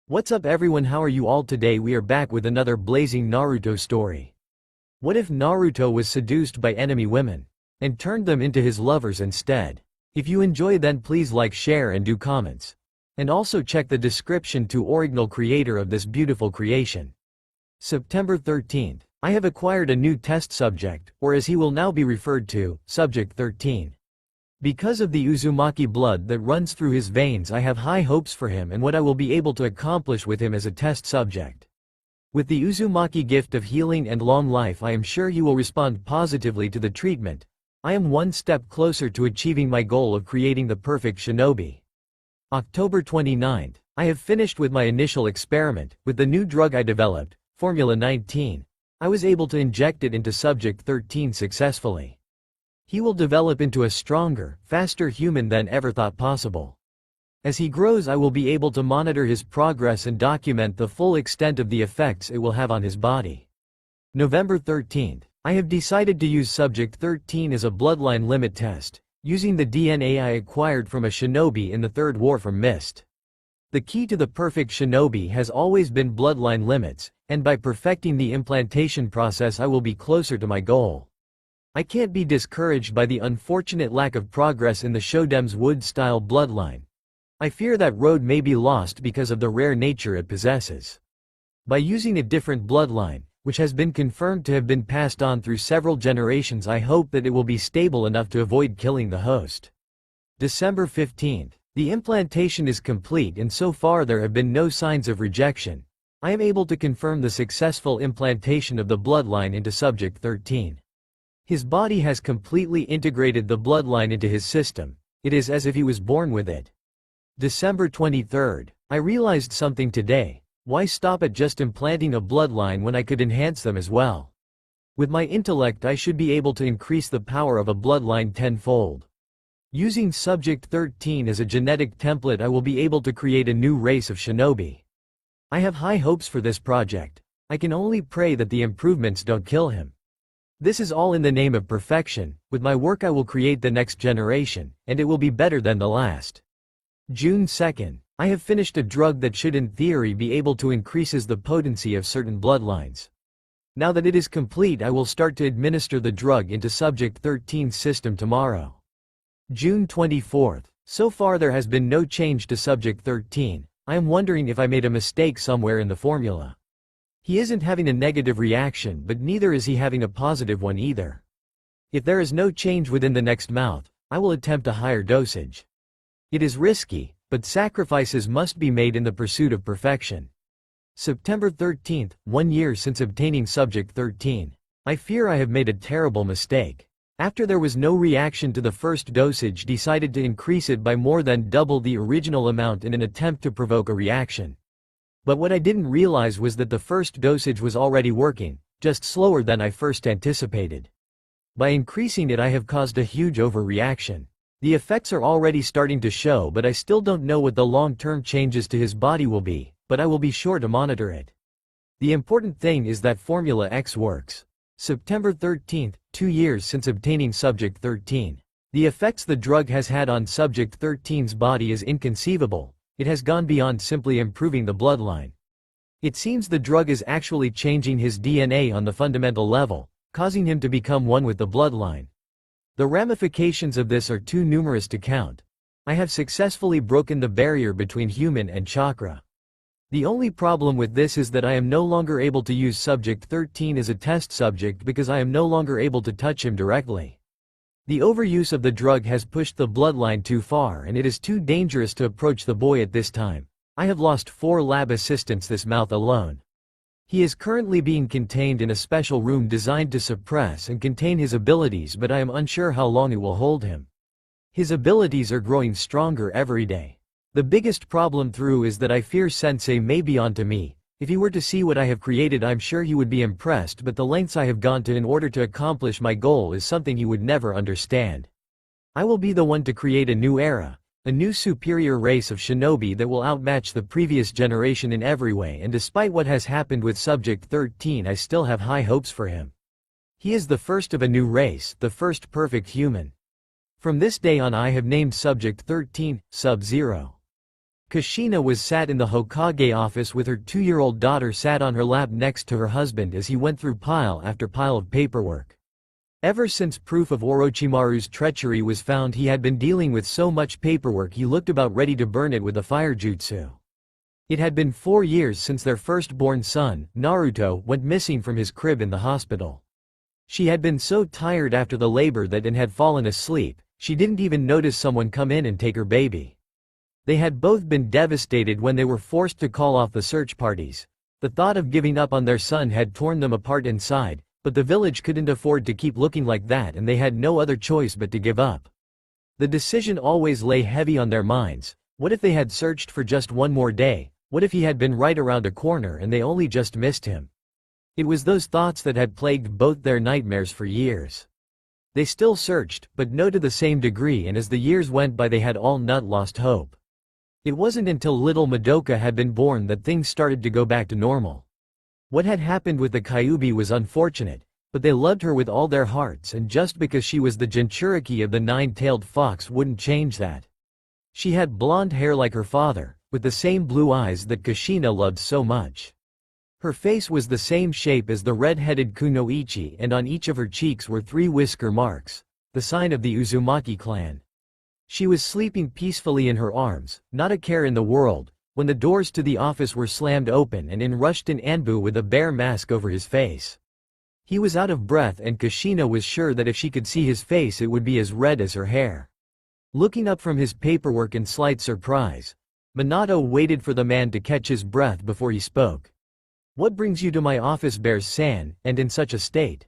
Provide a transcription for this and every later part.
What's up everyone, how are you all? Today we are back with another blazing Naruto story. What if Naruto was seduced by enemy women and turned them into his lovers instead? If you enjoy, then please like, share and do comments. And also check the description to original creator of this beautiful creation. September 13th. I have acquired a new test subject, or as he will now be referred to, Subject 13. Because of the Uzumaki blood that runs through his veins, I have high hopes for him and what I will be able to accomplish with him as a test subject. With the Uzumaki gift of healing and long life, I am sure he will respond positively to the treatment. I am one step closer to achieving my goal of creating the perfect shinobi. October 29th. I have finished with my initial experiment. With the new drug I developed, Formula 19, I was able to inject it into Subject 13 successfully. He will develop into a stronger, faster human than ever thought possible. As he grows, I will be able to monitor his progress and document the full extent of the effects it will have on his body. November 13th. I have decided to use Subject 13 as a bloodline limit test, using the DNA I acquired from a shinobi in the Third War from Mist. The key to the perfect shinobi has always been bloodline limits, and by perfecting the implantation process I will be closer to my goal. I can't be discouraged by the unfortunate lack of progress in the Shodem's wood-style bloodline. I fear that road may be lost because of the rare nature it possesses. By using a different bloodline, which has been confirmed to have been passed on through several generations, I hope that it will be stable enough to avoid killing the host. December 15th. The implantation is complete and so far there have been no signs of rejection. I am able to confirm the successful implantation of the bloodline into Subject 13. His body has completely integrated the bloodline into his system. It is as if he was born with it. December 23rd. I realized something today. Why stop at just implanting a bloodline when I could enhance them as well? With my intellect I should be able to increase the power of a bloodline tenfold. Using Subject 13 as a genetic template, I will be able to create a new race of shinobi. I have high hopes for this project. I can only pray that the improvements don't kill him. This is all in the name of perfection. With my work I will create the next generation, and it will be better than the last. June 2nd. I have finished a drug that should in theory be able to increases the potency of certain bloodlines. Now that it is complete, I will start to administer the drug into Subject 13's system tomorrow. June 24th. So far there has been no change to Subject 13. I am wondering if I made a mistake somewhere in the formula. He isn't having a negative reaction, but neither is he having a positive one either. If there is no change within the next mouth, I will attempt a higher dosage. It is risky, but sacrifices must be made in the pursuit of perfection. September 13th, 1 year since obtaining Subject 13. I fear I have made a terrible mistake. After there was no reaction to the first dosage, decided to increase it by more than double the original amount in an attempt to provoke a reaction. But what I didn't realize was that the first dosage was already working, just slower than I first anticipated. By increasing it I have caused a huge overreaction. The effects are already starting to show, but I still don't know what the long-term changes to his body will be, but I will be sure to monitor it. The important thing is that Formula X works. September 13th, 2 years since obtaining Subject 13. The effects the drug has had on Subject 13's body is inconceivable. It has gone beyond simply improving the bloodline. It seems the drug is actually changing his DNA on the fundamental level, causing him to become one with the bloodline. The ramifications of this are too numerous to count. I have successfully broken the barrier between human and chakra. The only problem with this is that I am no longer able to use Subject 13 as a test subject because I am no longer able to touch him directly. The overuse of the drug has pushed the bloodline too far and it is too dangerous to approach the boy at this time. I have lost 4 lab assistants this month alone. He is currently being contained in a special room designed to suppress and contain his abilities, but I am unsure how long it will hold him. His abilities are growing stronger every day. The biggest problem through is that I fear Sensei may be onto me. If he were to see what I have created, I'm sure he would be impressed, but the lengths I have gone to in order to accomplish my goal is something he would never understand. I will be the one to create a new era, a new superior race of shinobi that will outmatch the previous generation in every way, and despite what has happened with Subject 13 I still have high hopes for him. He is the first of a new race, the first perfect human. From this day on I have named Subject 13, Sub-Zero. Kushina was sat in the Hokage office with her 2-year-old daughter sat on her lap next to her husband as he went through pile after pile of paperwork. Ever since proof of Orochimaru's treachery was found, he had been dealing with so much paperwork he looked about ready to burn it with a fire jutsu. It had been 4 years since their firstborn son, Naruto, went missing from his crib in the hospital. She had been so tired after the labor that and had fallen asleep, she didn't even notice someone come in and take her baby. They had both been devastated when they were forced to call off the search parties. The thought of giving up on their son had torn them apart inside, but the village couldn't afford to keep looking like that and they had no other choice but to give up. The decision always lay heavy on their minds. What if they had searched for just one more day? What if he had been right around a corner and they only just missed him? It was those thoughts that had plagued both their nightmares for years. They still searched, but no to the same degree, and as the years went by they had all not lost hope. It wasn't until little Madoka had been born that things started to go back to normal. What had happened with the Kyuubi was unfortunate, but they loved her with all their hearts, and just because she was the Jinchuriki of the nine-tailed fox wouldn't change that. She had blonde hair like her father, with the same blue eyes that Kushina loved so much. Her face was the same shape as the red-headed kunoichi, and on each of her cheeks were 3 whisker marks, the sign of the Uzumaki clan. She was sleeping peacefully in her arms, not a care in the world, when the doors to the office were slammed open and in rushed in Anbu with a bear mask over his face. He was out of breath and Kushina was sure that if she could see his face it would be as red as her hair. Looking up from his paperwork in slight surprise, Minato waited for the man to catch his breath before he spoke. "What brings you to my office, Bears-san, and in such a state?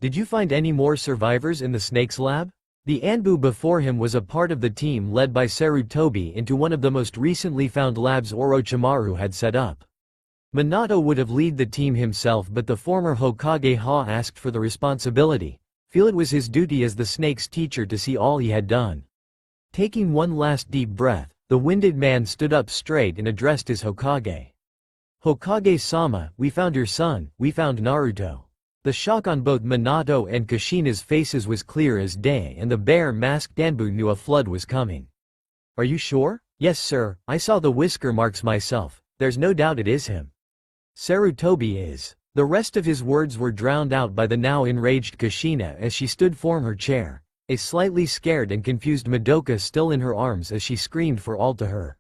Did you find any more survivors in the snake's lab?" The Anbu before him was a part of the team led by Sarutobi into one of the most recently found labs Orochimaru had set up. Minato would have led the team himself, but the former Hokage Ha asked for the responsibility, feel it was his duty as the snake's teacher to see all he had done. Taking one last deep breath, the winded man stood up straight and addressed his Hokage. "Hokage-sama, we found your son, we found Naruto." The shock on both Minato and Kushina's faces was clear as day, and the bear-masked Anbu knew a flood was coming. "Are you sure?" "Yes sir, I saw the whisker marks myself, there's no doubt it is him." "Sarutobi is." The rest of his words were drowned out by the now enraged Kushina as she stood from her chair, a slightly scared and confused Madoka still in her arms as she screamed for all to her.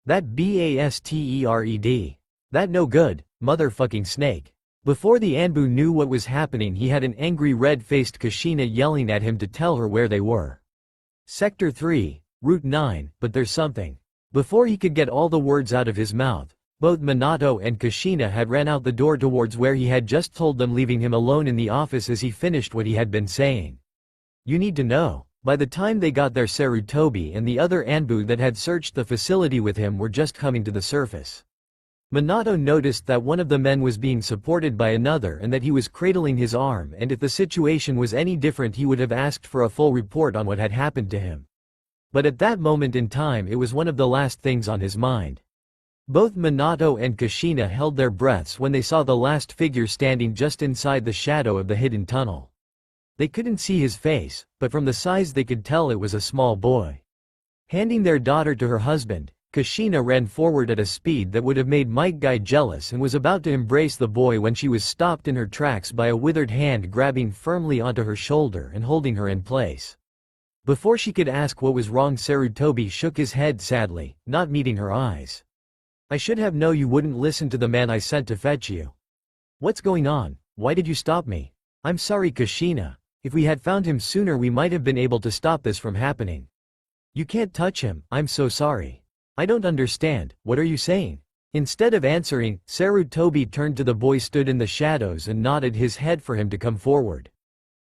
"That bastard. That no good, motherfucking snake." Before the Anbu knew what was happening, he had an angry red-faced Kushina yelling at him to tell her where they were. "Sector 3, Route 9, but there's something." Before he could get all the words out of his mouth, both Minato and Kushina had ran out the door towards where he had just told them, leaving him alone in the office as he finished what he had been saying. "You need to know." By the time they got there, Sarutobi and the other Anbu that had searched the facility with him were just coming to the surface. Minato noticed that one of the men was being supported by another and that he was cradling his arm, and if the situation was any different he would have asked for a full report on what had happened to him. But at that moment in time it was one of the last things on his mind. Both Minato and Kushina held their breaths when they saw the last figure standing just inside the shadow of the hidden tunnel. They couldn't see his face, but from the size they could tell it was a small boy. Handing their daughter to her husband, Kushina ran forward at a speed that would have made Might Guy jealous and was about to embrace the boy when she was stopped in her tracks by a withered hand grabbing firmly onto her shoulder and holding her in place. Before she could ask what was wrong, Sarutobi shook his head sadly, not meeting her eyes. "I should have known you wouldn't listen to the man I sent to fetch you. What's going on? Why did you stop me?" "I'm sorry, Kushina. If we had found him sooner we might have been able to stop this from happening." "You can't touch him, I'm so sorry." "I don't understand, what are you saying?" Instead of answering, Sarutobi turned to the boy stood in the shadows and nodded his head for him to come forward.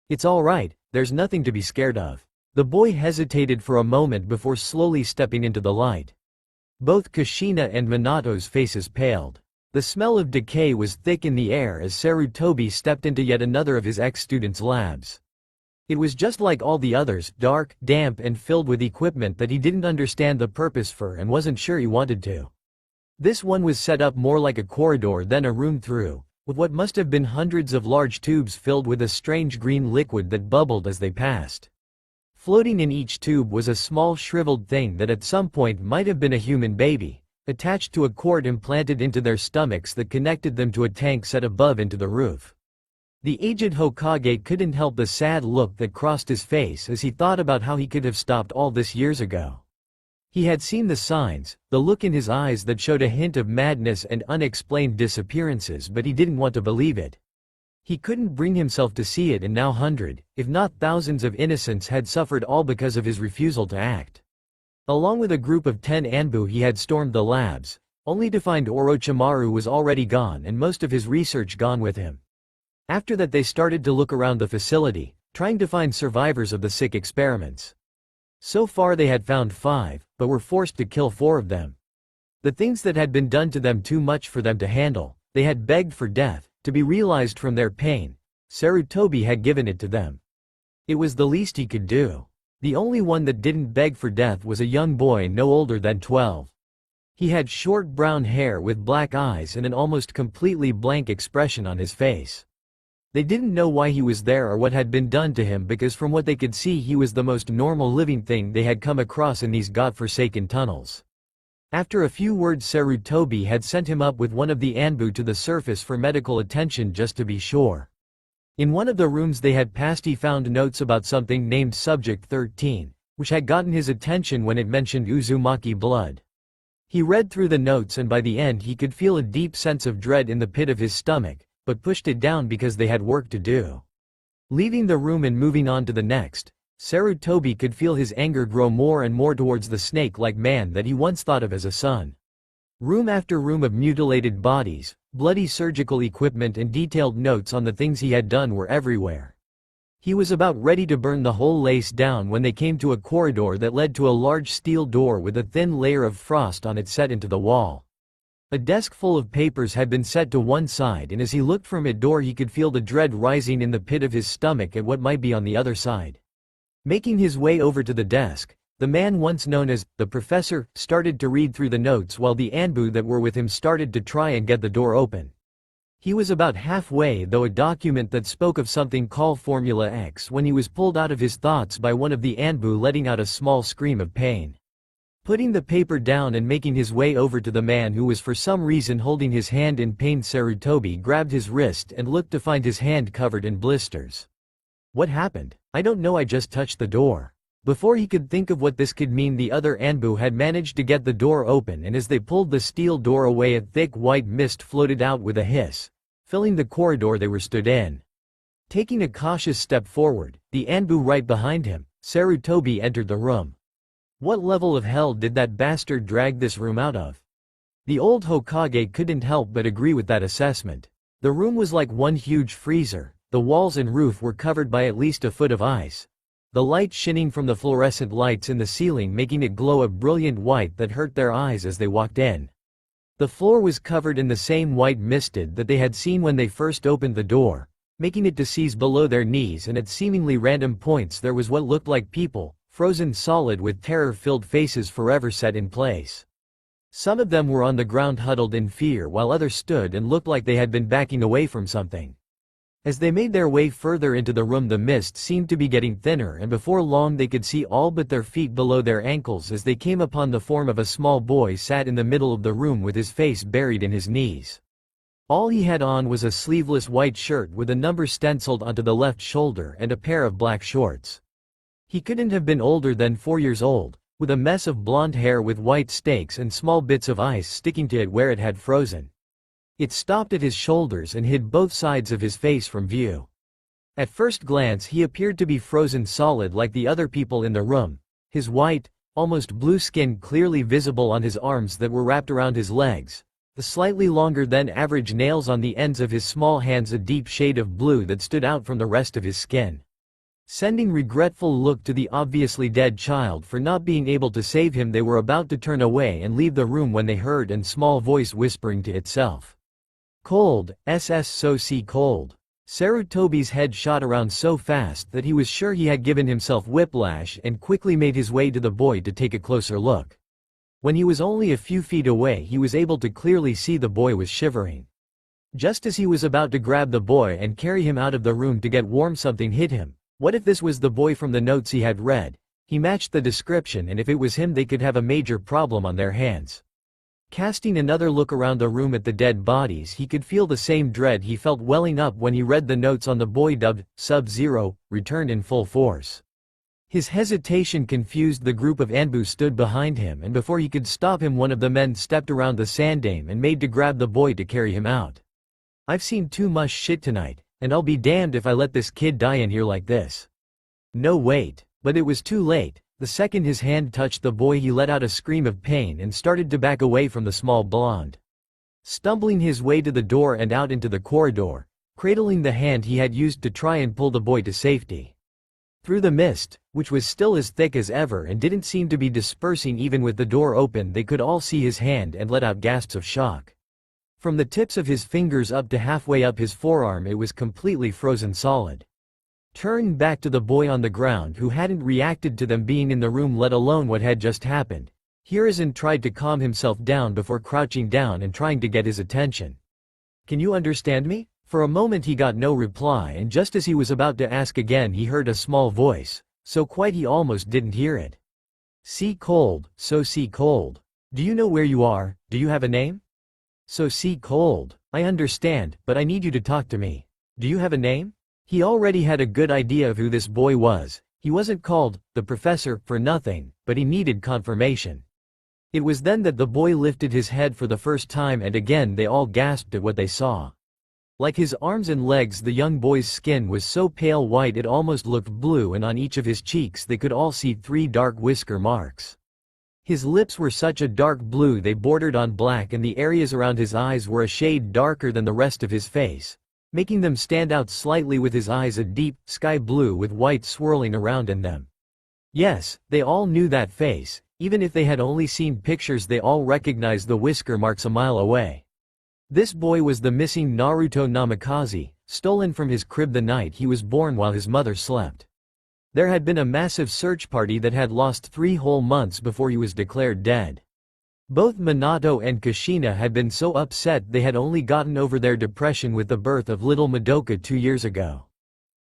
"It's all right, there's nothing to be scared of." The boy hesitated for a moment before slowly stepping into the light. Both Kushina and Minato's faces paled. The smell of decay was thick in the air as Sarutobi stepped into yet another of his ex-students' labs. It was just like all the others, dark, damp and filled with equipment that he didn't understand the purpose for and wasn't sure he wanted to. This one was set up more like a corridor than a room through, with what must have been hundreds of large tubes filled with a strange green liquid that bubbled as they passed. Floating in each tube was a small shriveled thing that at some point might have been a human baby, attached to a cord implanted into their stomachs that connected them to a tank set above into the roof. The aged Hokage couldn't help the sad look that crossed his face as he thought about how he could have stopped all this years ago. He had seen the signs, the look in his eyes that showed a hint of madness and unexplained disappearances, but he didn't want to believe it. He couldn't bring himself to see it, and now hundreds, if not thousands of innocents had suffered all because of his refusal to act. Along with a group of 10 Anbu he had stormed the labs, only to find Orochimaru was already gone and most of his research gone with him. After that they started to look around the facility, trying to find survivors of the sick experiments. So far they had found 5, but were forced to kill 4 of them. The things that had been done to them too much for them to handle, they had begged for death, to be realized from their pain. Sarutobi had given it to them. It was the least he could do. The only one that didn't beg for death was a young boy no older than 12. He had short brown hair with black eyes and an almost completely blank expression on his face. They didn't know why he was there or what had been done to him, because from what they could see he was the most normal living thing they had come across in these god-forsaken tunnels. After a few words Sarutobi had sent him up with one of the Anbu to the surface for medical attention just to be sure. In one of the rooms they had passed he found notes about something named Subject 13, which had gotten his attention when it mentioned Uzumaki blood. He read through the notes and by the end he could feel a deep sense of dread in the pit of his stomach, but pushed it down because they had work to do. Leaving the room and moving on to the next, Sarutobi could feel his anger grow more and more towards the snake-like man that he once thought of as a son. Room after room of mutilated bodies, bloody surgical equipment and detailed notes on the things he had done were everywhere. He was about ready to burn the whole place down when they came to a corridor that led to a large steel door with a thin layer of frost on it set into the wall. A desk full of papers had been set to one side, and as he looked from it door he could feel the dread rising in the pit of his stomach at what might be on the other side. Making his way over to the desk, the man once known as the professor started to read through the notes while the Anbu that were with him started to try and get the door open. He was about halfway though a document that spoke of something called Formula X when he was pulled out of his thoughts by one of the Anbu letting out a small scream of pain. Putting the paper down and making his way over to the man who was for some reason holding his hand in pain, Sarutobi grabbed his wrist and looked to find his hand covered in blisters. What happened? I don't know, I just touched the door. Before he could think of what this could mean, the other Anbu had managed to get the door open, and as they pulled the steel door away a thick white mist floated out with a hiss, filling the corridor they were stood in. Taking a cautious step forward, the Anbu right behind him, Sarutobi entered the room. What level of hell did that bastard drag this room out of? The old Hokage couldn't help but agree with that assessment. The room was like one huge freezer, the walls and roof were covered by at least a foot of ice. The light shining from the fluorescent lights in the ceiling making it glow a brilliant white that hurt their eyes as they walked in. The floor was covered in the same white misted that they had seen when they first opened the door, making it to seize below their knees, and at seemingly random points there was what looked like people, frozen solid with terror-filled faces forever set in place. Some of them were on the ground huddled in fear while others stood and looked like they had been backing away from something. As they made their way further into the room the mist seemed to be getting thinner, and before long they could see all but their feet below their ankles as they came upon the form of a small boy sat in the middle of the room with his face buried in his knees. All he had on was a sleeveless white shirt with a number stenciled onto the left shoulder and a pair of black shorts. He couldn't have been older than 4 years old, with a mess of blonde hair with white stakes and small bits of ice sticking to it where it had frozen. It stopped at his shoulders and hid both sides of his face from view. At first glance he appeared to be frozen solid like the other people in the room, his white, almost blue skin clearly visible on his arms that were wrapped around his legs, the slightly longer than average nails on the ends of his small hands a deep shade of blue that stood out from the rest of his skin. Sending regretful look to the obviously dead child for not being able to save him, they were about to turn away and leave the room when they heard a small voice whispering to itself. Cold, so cold. Sarutobi's head shot around so fast that he was sure he had given himself whiplash and quickly made his way to the boy to take a closer look. When he was only a few feet away he was able to clearly see the boy was shivering. Just as he was about to grab the boy and carry him out of the room to get warm, something hit him. What if this was the boy from the notes he had read? He matched the description, and if it was him they could have a major problem on their hands. Casting another look around the room at the dead bodies, he could feel the same dread he felt welling up when he read the notes on the boy dubbed Sub-Zero, returned in full force. His hesitation confused the group of Anbu stood behind him, and before he could stop him one of the men stepped around the sandame and made to grab the boy to carry him out. I've seen too much shit tonight, and I'll be damned if I let this kid die in here like this. No wait, but it was too late. The second his hand touched the boy he let out a scream of pain and started to back away from the small blonde. Stumbling his way to the door and out into the corridor, cradling the hand he had used to try and pull the boy to safety. Through the mist, which was still as thick as ever and didn't seem to be dispersing even with the door open, they could all see his hand and let out gasps of shock. From the tips of his fingers up to halfway up his forearm it was completely frozen solid. Turned back to the boy on the ground who hadn't reacted to them being in the room, let alone what had just happened. Hiruzen tried to calm himself down before crouching down and trying to get his attention. Can you understand me? For a moment he got no reply, and just as he was about to ask again he heard a small voice, so quiet he almost didn't hear it. Sea Cold, so Sea Cold. Do you know where you are? Do you have a name? So Sea Cold. I understand, but I need you to talk to me. Do you have a name? He already had a good idea of who this boy was. He wasn't called the professor for nothing, but he needed confirmation. It was then that the boy lifted his head for the first time, and again they all gasped at what they saw. Like his arms and legs, the young boy's skin was so pale white it almost looked blue, and on each of his cheeks they could all see 3 dark whisker marks. His lips were such a dark blue they bordered on black, and the areas around his eyes were a shade darker than the rest of his face, making them stand out slightly, with his eyes a deep sky blue with white swirling around in them. Yes, they all knew that face. Even if they had only seen pictures, they all recognized the whisker marks a mile away. This boy was the missing Naruto Namikaze, stolen from his crib the night he was born while his mother slept. There had been a massive search party that had lost 3 whole months before he was declared dead. Both Minato and Kushina had been so upset they had only gotten over their depression with the birth of little Madoka 2 years ago.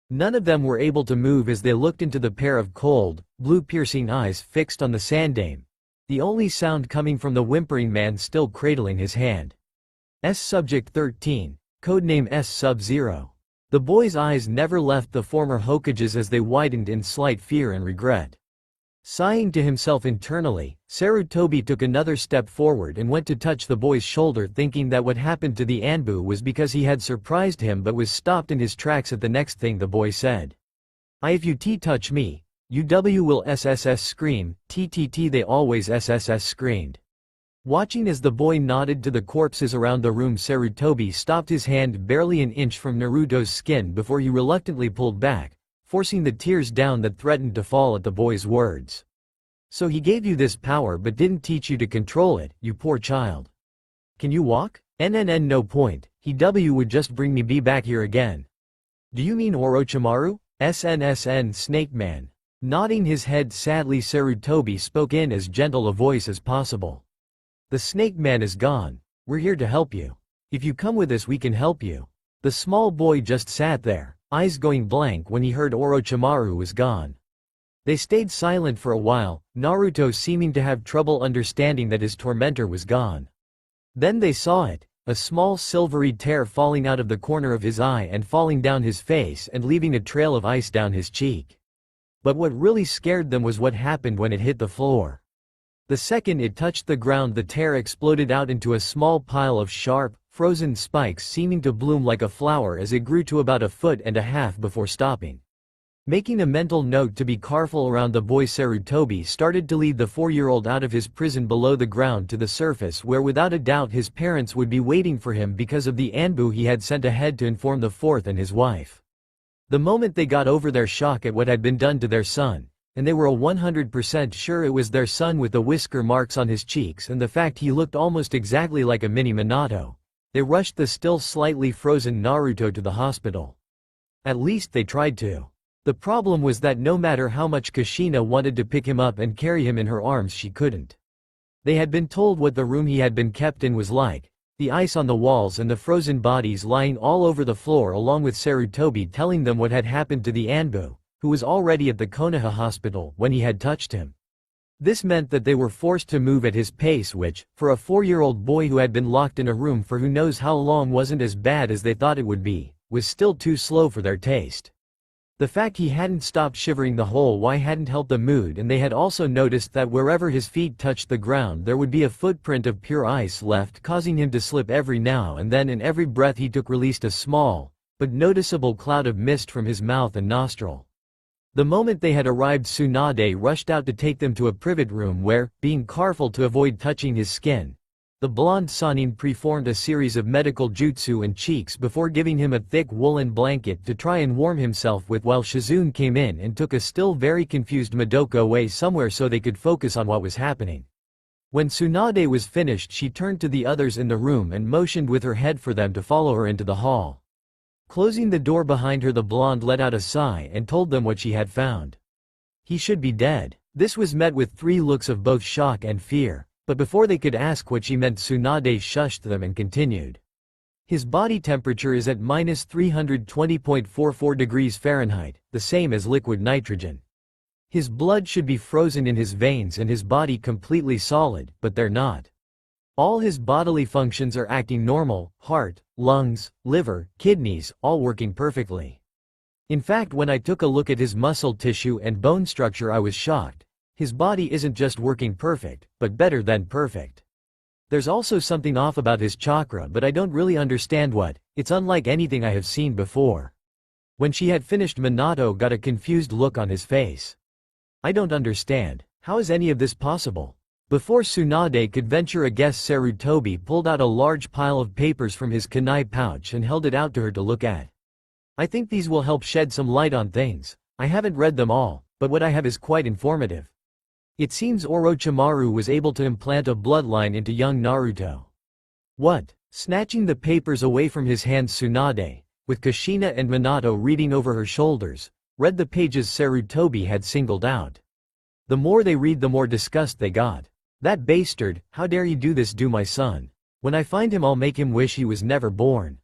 None of them were able to move as they looked into the pair of cold, blue piercing eyes fixed on the sandame, the only sound coming from the whimpering man still cradling his hand. Subject 13, codename Sub-Zero. The boy's eyes never left the former Hokage's as they widened in slight fear and regret. Sighing to himself internally, Sarutobi took another step forward and went to touch the boy's shoulder, thinking that what happened to the Anbu was because he had surprised him, but was stopped in his tracks at the next thing the boy said. If you touch me, UW will SSS scream, TTT they always SSS screamed. Watching as the boy nodded to the corpses around the room, Sarutobi stopped his hand barely an inch from Naruto's skin before he reluctantly pulled back, forcing the tears down that threatened to fall at the boy's words. So he gave you this power but didn't teach you to control it, you poor child. Can you walk? No point, he would just bring me back here again. Do you mean Orochimaru? SNSN Snake Man. Nodding his head sadly, Sarutobi spoke in as gentle a voice as possible. The Snake Man is gone. We're here to help you. If you come with us we can help you. The small boy just sat there, eyes going blank when he heard Orochimaru was gone. They stayed silent for a while, Naruto seeming to have trouble understanding that his tormentor was gone. Then they saw it, a small silvery tear falling out of the corner of his eye and falling down his face and leaving a trail of ice down his cheek. But what really scared them was what happened when it hit the floor. The second it touched the ground, the tear exploded out into a small pile of sharp, frozen spikes seeming to bloom like a flower as it grew to about 1.5 feet before stopping. Making a mental note to be careful around the boy, Sarutobi started to lead the 4-year-old out of his prison below the ground to the surface, where without a doubt his parents would be waiting for him because of the Anbu he had sent ahead to inform the fourth and his wife. The moment they got over their shock at what had been done to their son, and they were 100% sure it was their son with the whisker marks on his cheeks and the fact he looked almost exactly like a mini Minato, they rushed the still slightly frozen Naruto to the hospital. At least they tried to. The problem was that no matter how much Kushina wanted to pick him up and carry him in her arms, she couldn't. They had been told what the room he had been kept in was like, the ice on the walls and the frozen bodies lying all over the floor, along with Sarutobi telling them what had happened to the Anbu, who was already at the Konoha hospital when he had touched him. This meant that they were forced to move at his pace, which, for a 4-year-old boy who had been locked in a room for who knows how long, wasn't as bad as they thought it would be, was still too slow for their taste. The fact he hadn't stopped shivering the whole while hadn't helped the mood, and they had also noticed that wherever his feet touched the ground there would be a footprint of pure ice left, causing him to slip every now and then, and every breath he took released a small, but noticeable cloud of mist from his mouth and nostril. The moment they had arrived, Tsunade rushed out to take them to a private room where, being careful to avoid touching his skin, the blonde Sanin performed a series of medical jutsu and cheeks before giving him a thick woolen blanket to try and warm himself with, while Shizune came in and took a still very confused Madoka away somewhere so they could focus on what was happening. When Tsunade was finished, she turned to the others in the room and motioned with her head for them to follow her into the hall. Closing the door behind her, the blonde let out a sigh and told them what she had found. He should be dead. This was met with 3 looks of both shock and fear, but before they could ask what she meant, Tsunade shushed them and continued. His body temperature is at minus 320.44 degrees Fahrenheit, the same as liquid nitrogen. His blood should be frozen in his veins and his body completely solid, but they're not. All his bodily functions are acting normal: heart, lungs, liver, kidneys, all working perfectly. In fact, when I took a look at his muscle tissue and bone structure, I was shocked. His body isn't just working perfect, but better than perfect. There's also something off about his chakra, but I don't really understand what. It's unlike anything I have seen before. When she had finished, Minato got a confused look on his face. I don't understand. How is any of this possible? Before Tsunade could venture a guess, Sarutobi pulled out a large pile of papers from his kunai pouch and held it out to her to look at. I think these will help shed some light on things. I haven't read them all, but what I have is quite informative. It seems Orochimaru was able to implant a bloodline into young Naruto. What? Snatching the papers away from his hands, Tsunade, with Kushina and Minato reading over her shoulders, read the pages Sarutobi had singled out. The more they read, the more disgust they got. That bastard, how dare he do this to my son? When I find him, I'll make him wish he was never born.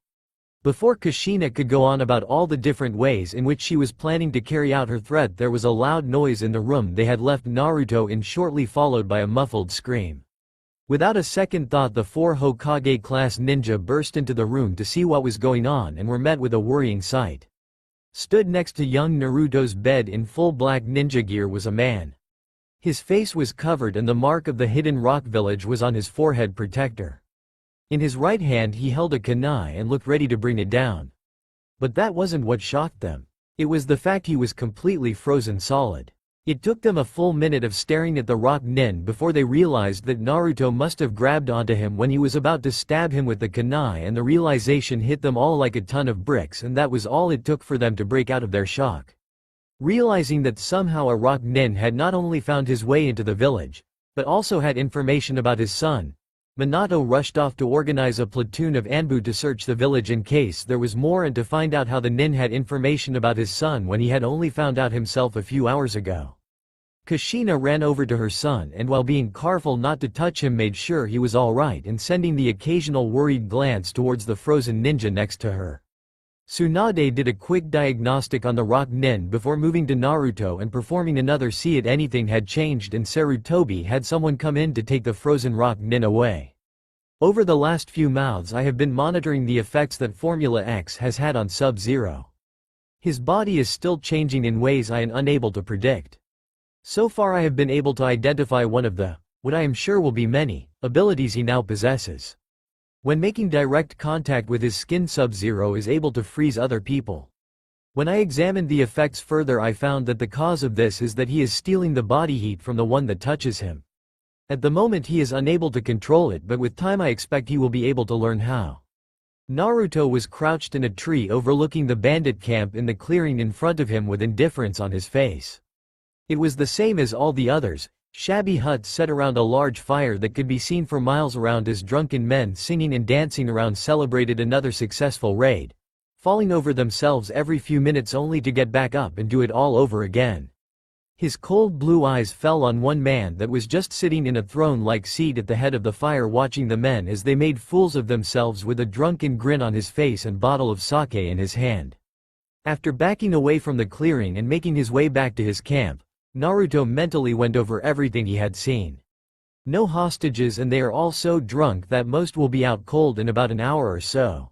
Before Kushina could go on about all the different ways in which she was planning to carry out her threat, there was a loud noise in the room they had left Naruto in, shortly followed by a muffled scream. Without a second thought, the 4 Hokage-class ninja burst into the room to see what was going on and were met with a worrying sight. Stood next to young Naruto's bed in full black ninja gear was a man. His face was covered and the mark of the hidden rock village was on his forehead protector. In his right hand he held a kunai and looked ready to bring it down. But that wasn't what shocked them. It was the fact he was completely frozen solid. It took them a full minute of staring at the rock nin before they realized that Naruto must have grabbed onto him when he was about to stab him with the kunai, and the realization hit them all like a ton of bricks, and that was all it took for them to break out of their shock. Realizing that somehow a rock nin had not only found his way into the village, but also had information about his son, Minato rushed off to organize a platoon of Anbu to search the village in case there was more, and to find out how the nin had information about his son when he had only found out himself a few hours ago. Kushina ran over to her son and, while being careful not to touch him, made sure he was alright and sending the occasional worried glance towards the frozen ninja next to her. Tsunade did a quick diagnostic on the rock nin before moving to Naruto and performing another see if anything had changed, and Sarutobi had someone come in to take the frozen rock nin away. Over the last few months I have been monitoring the effects that Formula X has had on Sub-Zero. His body is still changing in ways I am unable to predict. So far I have been able to identify one of the, what I am sure will be many, abilities he now possesses. When making direct contact with his skin, Sub-Zero is able to freeze other people. When I examined the effects further, I found that the cause of this is that he is stealing the body heat from the one that touches him. At the moment he is unable to control it, but with time I expect he will be able to learn how. Naruto was crouched in a tree overlooking the bandit camp in the clearing in front of him with indifference on his face. It was the same as all the others. Shabby huts set around a large fire that could be seen for miles around as drunken men singing and dancing around celebrated another successful raid, falling over themselves every few minutes only to get back up and do it all over again. His cold blue eyes fell on one man that was just sitting in a throne-like seat at the head of the fire, watching the men as they made fools of themselves with a drunken grin on his face and bottle of sake in his hand. After backing away from the clearing and making his way back to his camp, Naruto mentally went over everything he had seen. No hostages, and they are all so drunk that most will be out cold in about an hour or so.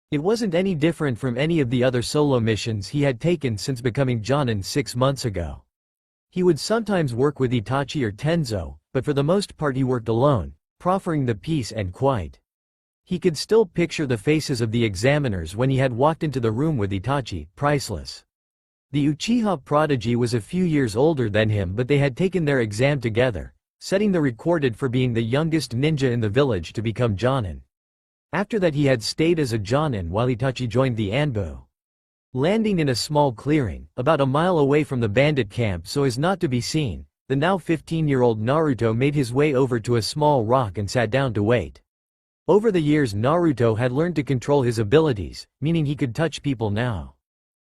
It wasn't any different from any of the other solo missions he had taken since becoming Jonin 6 months ago. He would sometimes work with Itachi or Tenzo, but for the most part he worked alone, proffering the peace and quiet. He could still picture the faces of the examiners when he had walked into the room with Itachi, priceless. The Uchiha prodigy was a few years older than him, but they had taken their exam together, setting the record for being the youngest ninja in the village to become Jonin. After that he had stayed as a Jonin while Itachi joined the Anbu. Landing in a small clearing, about a mile away from the bandit camp so as not to be seen, the now 15-year-old Naruto made his way over to a small rock and sat down to wait. Over the years Naruto had learned to control his abilities, meaning he could touch people now.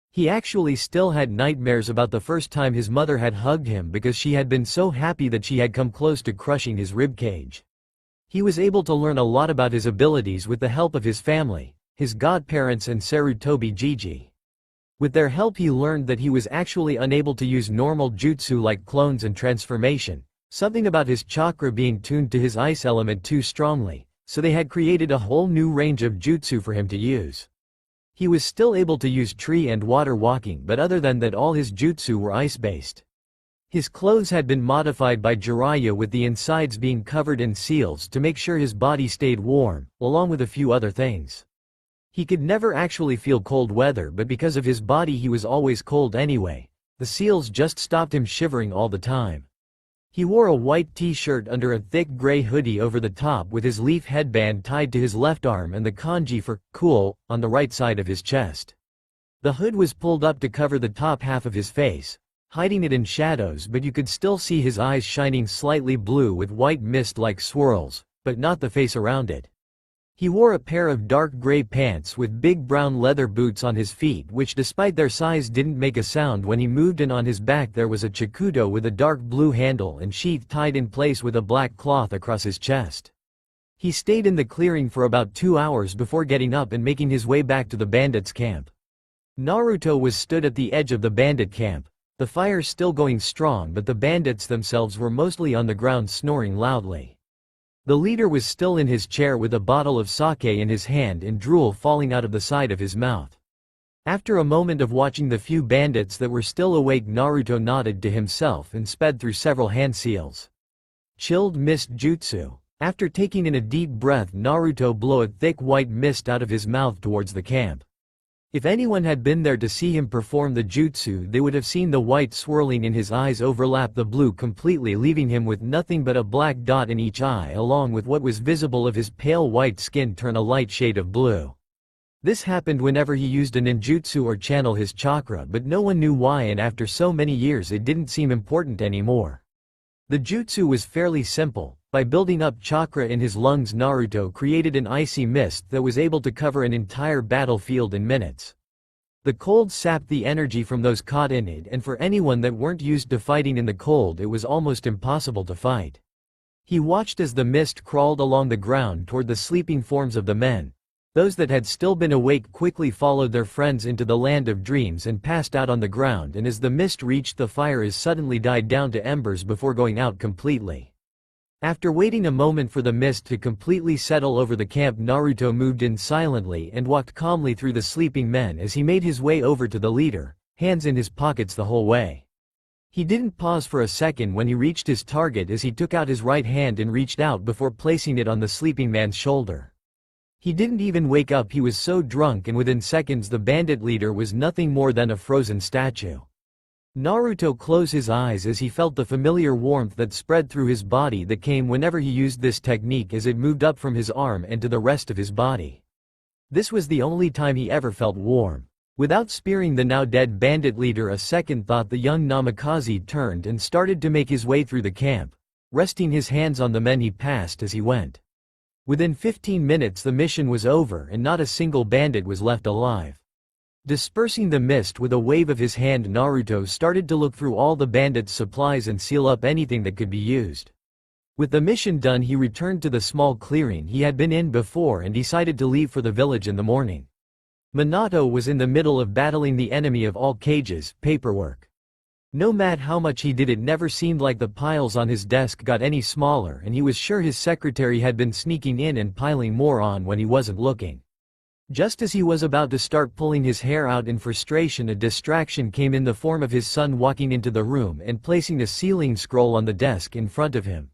He actually still had nightmares about the first time his mother had hugged him because she had been so happy that she had come close to crushing his ribcage. He was able to learn a lot about his abilities with the help of his family, his godparents and Sarutobi Gigi. With their help he learned that he was actually unable to use normal jutsu like clones and transformation, something about his chakra being tuned to his ice element too strongly, so they had created a whole new range of jutsu for him to use. He was still able to use tree and water walking, but other than that all his jutsu were ice-based. His clothes had been modified by Jiraiya with the insides being covered in seals to make sure his body stayed warm, along with a few other things. He could never actually feel cold weather, but because of his body he was always cold anyway. The seals just stopped him shivering all the time. He wore a white t-shirt under a thick gray hoodie over the top with his leaf headband tied to his left arm and the kanji for cool on the right side of his chest. The hood was pulled up to cover the top half of his face, hiding it in shadows, but you could still see his eyes shining slightly blue with white mist-like swirls, but not the face around it. He wore a pair of dark gray pants with big brown leather boots on his feet which despite their size didn't make a sound when he moved, and on his back there was a chikudo with a dark blue handle and sheath tied in place with a black cloth across his chest. He stayed in the clearing for about 2 hours before getting up and making his way back to the bandits' camp. Naruto was stood at the edge of the bandit camp, the fire still going strong, but the bandits themselves were mostly on the ground snoring loudly. The leader was still in his chair with a bottle of sake in his hand and drool falling out of the side of his mouth. After a moment of watching the few bandits that were still awake, Naruto nodded to himself and sped through several hand seals. Chilled mist jutsu. After taking in a deep breath, Naruto blew a thick white mist out of his mouth towards the camp. If anyone had been there to see him perform the jutsu, they would have seen the white swirling in his eyes overlap the blue completely, leaving him with nothing but a black dot in each eye, along with what was visible of his pale white skin turn a light shade of blue. This happened whenever he used a ninjutsu or channel his chakra, but no one knew why, and after so many years it didn't seem important anymore. The jutsu was fairly simple. By building up chakra in his lungs, Naruto created an icy mist that was able to cover an entire battlefield in minutes. The cold sapped the energy from those caught in it, and for anyone that weren't used to fighting in the cold it was almost impossible to fight. He watched as the mist crawled along the ground toward the sleeping forms of the men. Those that had still been awake quickly followed their friends into the land of dreams and passed out on the ground, and as the mist reached the fire it suddenly died down to embers before going out completely. After waiting a moment for the mist to completely settle over the camp, Naruto moved in silently and walked calmly through the sleeping men as he made his way over to the leader, hands in his pockets the whole way. He didn't pause for a second when he reached his target, as he took out his right hand and reached out before placing it on the sleeping man's shoulder. He didn't even wake up, he was so drunk, and within seconds the bandit leader was nothing more than a frozen statue. Naruto closed his eyes as he felt the familiar warmth that spread through his body that came whenever he used this technique, as it moved up from his arm and to the rest of his body. This was the only time he ever felt warm. Without sparing the now dead bandit leader a second thought, the young Namikaze turned and started to make his way through the camp, resting his hands on the men he passed as he went. Within 15 minutes the mission was over and not a single bandit was left alive. Dispersing the mist with a wave of his hand, Naruto started to look through all the bandits' supplies and seal up anything that could be used. With the mission done, he returned to the small clearing he had been in before and decided to leave for the village in the morning. Minato was in the middle of battling the enemy of all cages, paperwork. No matter how much he did, it never seemed like the piles on his desk got any smaller, and he was sure his secretary had been sneaking in and piling more on when he wasn't looking. Just as he was about to start pulling his hair out in frustration, a distraction came in the form of his son walking into the room and placing a sealing scroll on the desk in front of him.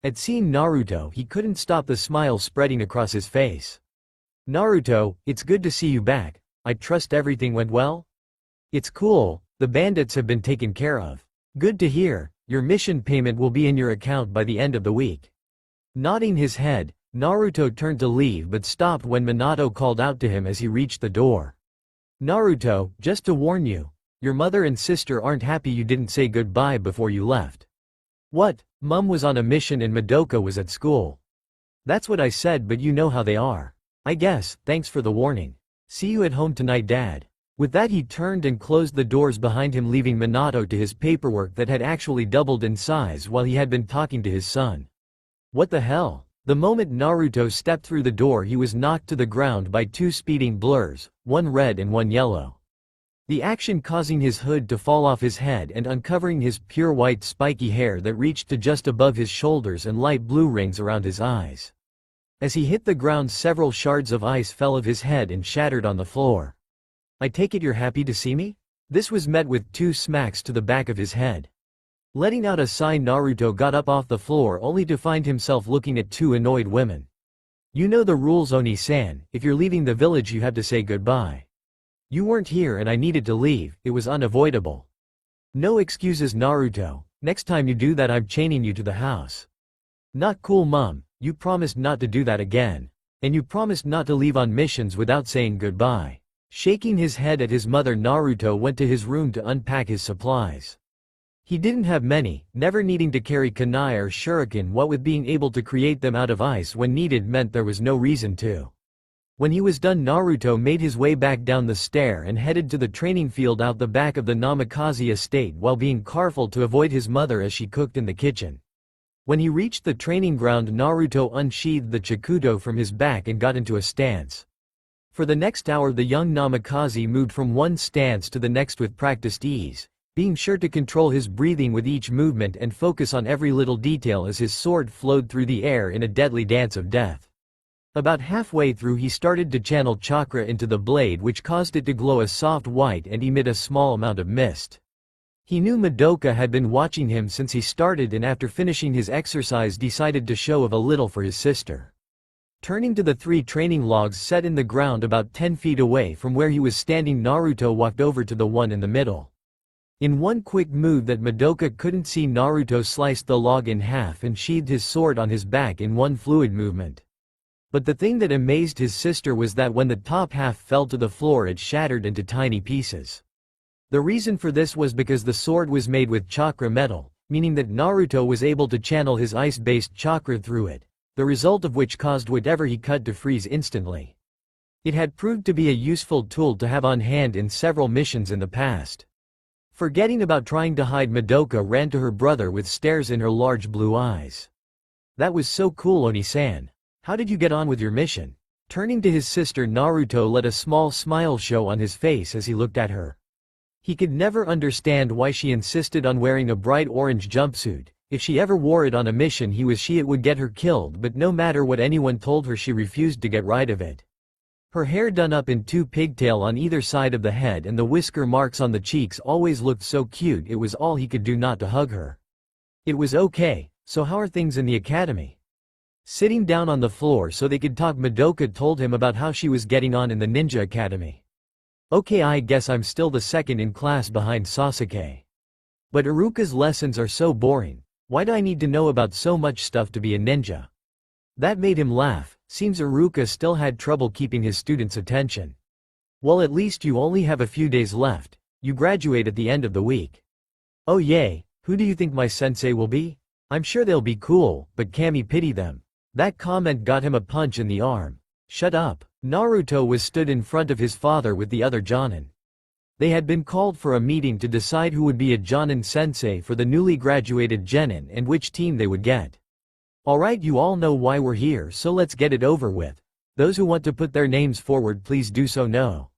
At seeing Naruto, he couldn't stop the smile spreading across his face. "Naruto, it's good to see you back. I trust everything went well?" "It's cool, the bandits have been taken care of." "Good to hear, your mission payment will be in your account by the end of the week." Nodding his head, Naruto turned to leave but stopped when Minato called out to him as he reached the door. "Naruto, just to warn you, your mother and sister aren't happy you didn't say goodbye before you left." "What? Mum was on a mission and Madoka was at school." "That's what I said, but you know how they are. I guess, thanks for the warning. See you at home tonight, Dad." With that, he turned and closed the doors behind him, leaving Minato to his paperwork that had actually doubled in size while he had been talking to his son. What the hell? The moment Naruto stepped through the door, he was knocked to the ground by two speeding blurs, one red and one yellow. The action causing his hood to fall off his head and uncovering his pure white spiky hair that reached to just above his shoulders and light blue rings around his eyes. As he hit the ground, several shards of ice fell of his head and shattered on the floor. "I take it you're happy to see me?" This was met with two smacks to the back of his head. Letting out a sigh, Naruto got up off the floor only to find himself looking at two annoyed women. "You know the rules, Oni-san, if you're leaving the village you have to say goodbye. You weren't here and I needed to leave, it was unavoidable." "No excuses, Naruto, next time you do that I'm chaining you to the house." "Not cool, Mom, you promised not to do that again. And you promised not to leave on missions without saying goodbye." Shaking his head at his mother, Naruto went to his room to unpack his supplies. He didn't have many, never needing to carry kunai or shuriken, what with being able to create them out of ice when needed meant there was no reason to. When he was done, Naruto made his way back down the stair and headed to the training field out the back of the Namikaze estate while being careful to avoid his mother as she cooked in the kitchen. When he reached the training ground, Naruto unsheathed the Chikuto from his back and got into a stance. For the next hour the young Namikaze moved from one stance to the next with practiced ease, being sure to control his breathing with each movement and focus on every little detail as his sword flowed through the air in a deadly dance of death. About halfway through he started to channel chakra into the blade, which caused it to glow a soft white and emit a small amount of mist. He knew Madoka had been watching him since he started, and after finishing his exercise decided to show off a little for his sister. Turning to the three training logs set in the ground about 10 feet away from where he was standing, Naruto walked over to the one in the middle. In one quick move that Madoka couldn't see, Naruto sliced the log in half and sheathed his sword on his back in one fluid movement. But the thing that amazed his sister was that when the top half fell to the floor it shattered into tiny pieces. The reason for this was because the sword was made with chakra metal, meaning that Naruto was able to channel his ice-based chakra through it, the result of which caused whatever he cut to freeze instantly. It had proved to be a useful tool to have on hand in several missions in the past. Forgetting about trying to hide, Madoka ran to her brother with stares in her large blue eyes. "That was so cool, Oni-san. How did you get on with your mission?" Turning to his sister, Naruto let a small smile show on his face as he looked at her. He could never understand why she insisted on wearing a bright orange jumpsuit. If she ever wore it on a mission it would get her killed, but no matter what anyone told her she refused to get rid of it. Her hair done up in two pigtail on either side of the head and the whisker marks on the cheeks always looked so cute, it was all he could do not to hug her. It was okay, so how are things in the academy? Sitting down on the floor so they could talk, Madoka told him about how she was getting on in the ninja academy. "Okay, I guess I'm still the second in class behind Sasuke. But Iruka's lessons are so boring. Why do I need to know about so much stuff to be a ninja?" That made him laugh. Seems Iruka still had trouble keeping his students' attention. "Well, at least you only have a few days left. You graduate at the end of the week." "Oh yay, who do you think my sensei will be? I'm sure they'll be cool, but Kami pity them." That comment got him a punch in the arm. "Shut up." Naruto was stood in front of his father with the other Jonin. They had been called for a meeting to decide who would be a Jonin sensei for the newly graduated genin and which team they would get. "Alright, you all know why we're here, so let's get it over with. Those who want to put their names forward please do so now."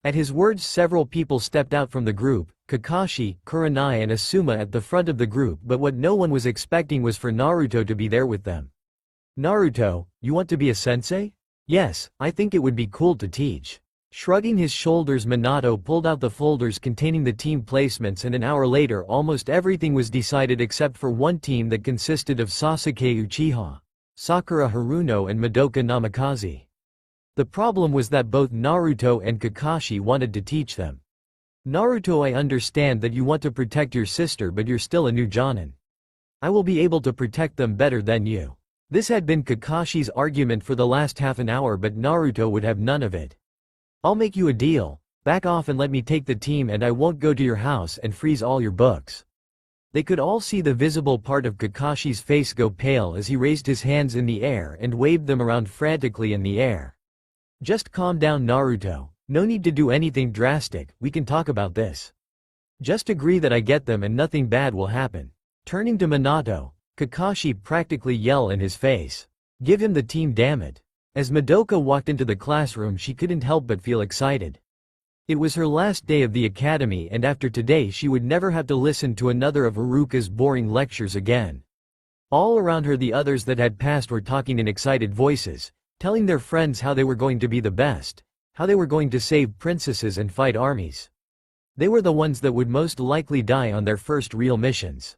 At his words several people stepped out from the group, Kakashi, Kurenai and Asuma at the front of the group, but what no one was expecting was for Naruto to be there with them. "Naruto, you want to be a sensei?" "Yes, I think it would be cool to teach." Shrugging his shoulders, Minato pulled out the folders containing the team placements, and an hour later almost everything was decided except for one team that consisted of Sasuke Uchiha, Sakura Haruno and Madoka Namikaze. The problem was that both Naruto and Kakashi wanted to teach them. "Naruto, I understand that you want to protect your sister, but you're still a new Jonin. I will be able to protect them better than you." This had been Kakashi's argument for the last half an hour, but Naruto would have none of it. "I'll make you a deal. Back off and let me take the team, and I won't go to your house and freeze all your books." They could all see the visible part of Kakashi's face go pale as he raised his hands in the air and waved them around frantically in the air. "Just calm down, Naruto. No need to do anything drastic, we can talk about this. Just agree that I get them and nothing bad will happen." Turning to Minato, Kakashi practically yelled in his face, "Give him the team, damn it." As Madoka walked into the classroom, she couldn't help but feel excited. It was her last day of the academy, and after today she would never have to listen to another of Haruka's boring lectures again. All around her the others that had passed were talking in excited voices, telling their friends how they were going to be the best, how they were going to save princesses and fight armies. They were the ones that would most likely die on their first real missions.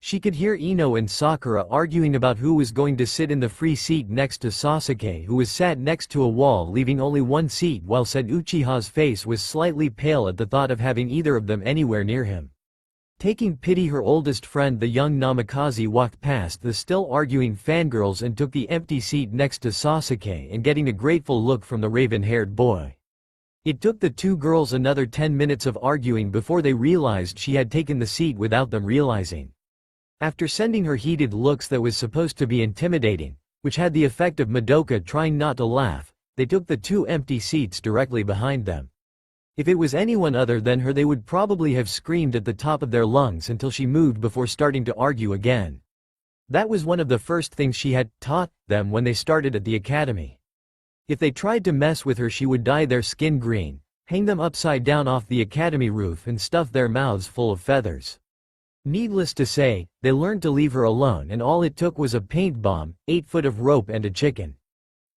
She could hear Ino and Sakura arguing about who was going to sit in the free seat next to Sasuke, who was sat next to a wall leaving only one seat, while said Uchiha's face was slightly pale at the thought of having either of them anywhere near him. Taking pity, her oldest friend the young Namikaze walked past the still arguing fangirls and took the empty seat next to Sasuke and getting a grateful look from the raven-haired boy. It took the two girls another 10 minutes of arguing before they realized she had taken the seat without them realizing. After sending her heated looks that was supposed to be intimidating, which had the effect of Madoka trying not to laugh, they took the two empty seats directly behind them. If it was anyone other than her, they would probably have screamed at the top of their lungs until she moved before starting to argue again. That was one of the first things she had taught them when they started at the academy. If they tried to mess with her, she would dye their skin green, hang them upside down off the academy roof and stuff their mouths full of feathers. Needless to say, they learned to leave her alone, and all it took was a paint bomb, 8 foot of rope and a chicken.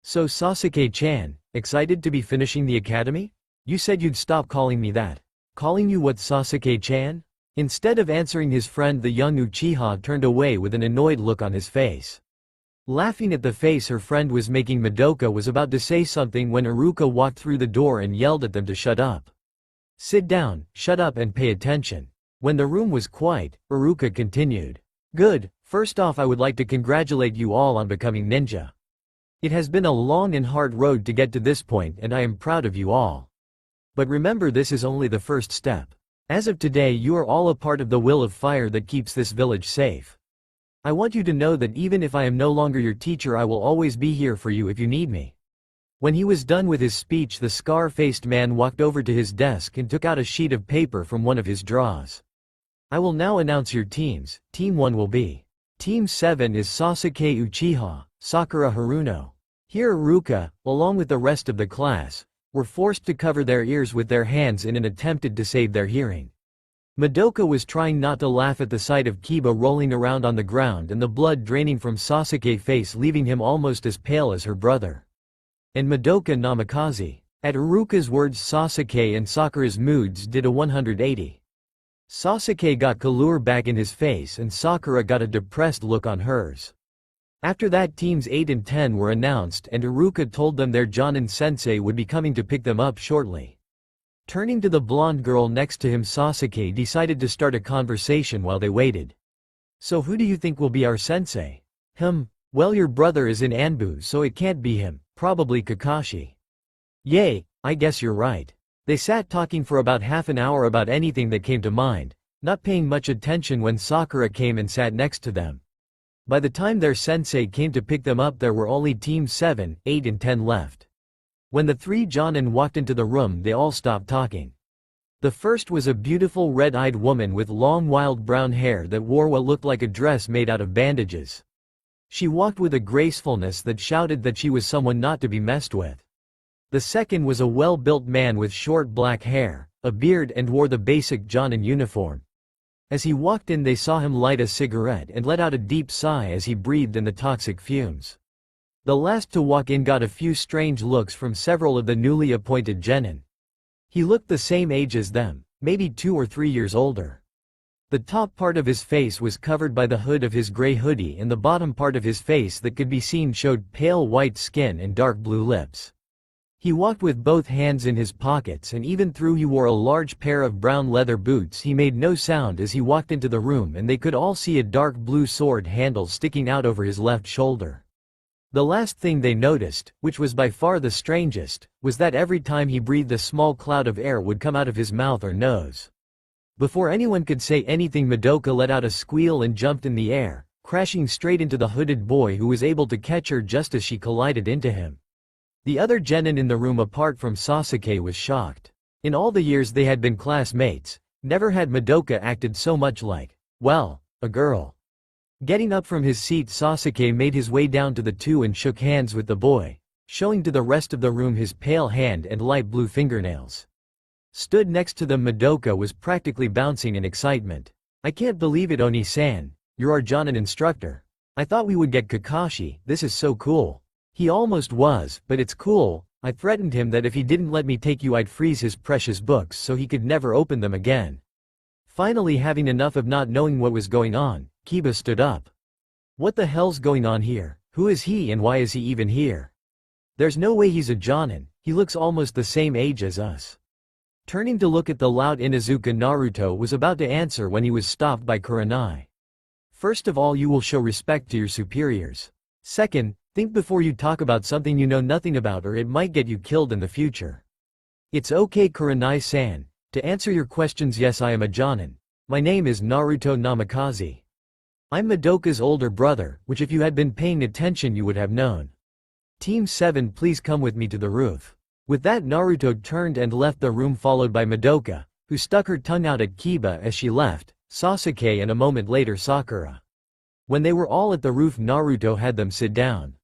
"So Sasuke-chan, excited to be finishing the academy? You said you'd stop calling me that." "Calling you what, Sasuke-chan?" Instead of answering his friend, the young Uchiha turned away with an annoyed look on his face. Laughing at the face her friend was making, Madoka was about to say something when Haruka walked through the door and yelled at them to shut up. "Sit down, shut up and pay attention." When the room was quiet, Haruka continued. "Good, first off I would like to congratulate you all on becoming ninja. It has been a long and hard road to get to this point, and I am proud of you all. But remember, this is only the first step. As of today you are all a part of the will of fire that keeps this village safe. I want you to know that even if I am no longer your teacher, I will always be here for you if you need me." When he was done with his speech, the scar-faced man walked over to his desk and took out a sheet of paper from one of his drawers. "I will now announce your teams. Team 1 will be. Team 7 is Sasuke Uchiha, Sakura Haruno." Here Haruka, along with the rest of the class, were forced to cover their ears with their hands in an attempt to save their hearing. Madoka was trying not to laugh at the sight of Kiba rolling around on the ground and the blood draining from Sasuke's face, leaving him almost as pale as her brother. And Madoka Namikaze. At Haruka's words, Sasuke and Sakura's moods did a 180. Sasuke got color back in his face and Sakura got a depressed look on hers. After that, teams 8 and 10 were announced, and Haruka told them their Jonin sensei would be coming to pick them up shortly. Turning to the blonde girl next to him, Sasuke decided to start a conversation while they waited. "So who do you think will be our sensei?" Well, your brother is in Anbu, so it can't be him, probably Kakashi." "Yay, I guess you're right." They sat talking for about half an hour about anything that came to mind, not paying much attention when Sakura came and sat next to them. By the time their sensei came to pick them up, there were only teams 7, 8 and 10 left. When the 3 Jonin walked into the room, they all stopped talking. The first was a beautiful red-eyed woman with long wild brown hair that wore what looked like a dress made out of bandages. She walked with a gracefulness that shouted that she was someone not to be messed with. The second was a well-built man with short black hair, a beard, and wore the basic Jonin uniform. As he walked in, they saw him light a cigarette and let out a deep sigh as he breathed in the toxic fumes. The last to walk in got a few strange looks from several of the newly appointed genin. He looked the same age as them, maybe 2 or 3 years older. The top part of his face was covered by the hood of his gray hoodie, and the bottom part of his face that could be seen showed pale white skin and dark blue lips. He walked with both hands in his pockets, and even though he wore a large pair of brown leather boots, he made no sound as he walked into the room, and they could all see a dark blue sword handle sticking out over his left shoulder. The last thing they noticed, which was by far the strangest, was that every time he breathed a small cloud of air would come out of his mouth or nose. Before anyone could say anything, Madoka let out a squeal and jumped in the air, crashing straight into the hooded boy, who was able to catch her just as she collided into him. The other genin in the room apart from Sasuke was shocked. In all the years they had been classmates, never had Madoka acted so much like, well, a girl. Getting up from his seat, Sasuke made his way down to the two and shook hands with the boy, showing to the rest of the room his pale hand and light blue fingernails. Stood next to them, Madoka was practically bouncing in excitement. I can't believe it, Oni-san, you're our Jonin instructor. I thought we would get Kakashi, this is so cool. He almost was, but it's cool. I threatened him that if he didn't let me take you, I'd freeze his precious books so he could never open them again. Finally, having enough of not knowing what was going on, Kiba stood up. What the hell's going on here? Who is he and why is he even here? There's no way he's a Jonin, he looks almost the same age as us. Turning to look at the loud Inuzuka, Naruto was about to answer when he was stopped by Kurenai. First of all, you will show respect to your superiors. Second, think before you talk about something you know nothing about, or it might get you killed in the future. It's okay, Kurenai-san. To answer your questions, yes, I am a Jonin. My name is Naruto Namikaze. I'm Madoka's older brother, which if you had been paying attention you would have known. Team 7, please come with me to the roof. With that, Naruto turned and left the room, followed by Madoka, who stuck her tongue out at Kiba as she left, Sasuke, and a moment later Sakura. When they were all at the roof, Naruto had them sit down.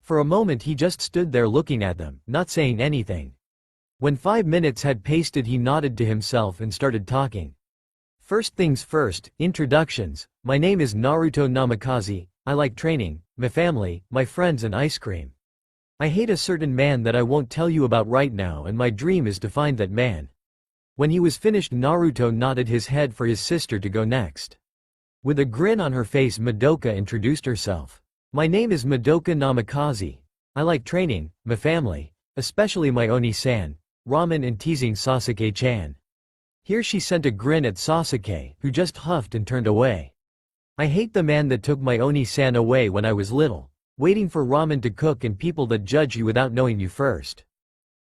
For a moment he just stood there looking at them, not saying anything. When 5 minutes had passed, he nodded to himself and started talking. First things first, introductions. My name is Naruto Namikaze, I like training, my family, my friends, and ice cream. I hate a certain man that I won't tell you about right now, and my dream is to find that man. When he was finished, Naruto nodded his head for his sister to go next. With a grin on her face, Madoka introduced herself. My name is Madoka Namikaze. I like training, my family, especially my Oni-san, ramen, and teasing Sasuke-chan. Here she sent a grin at Sasuke, who just huffed and turned away. I hate the man that took my Oni-san away when I was little, waiting for ramen to cook, and people that judge you without knowing you first.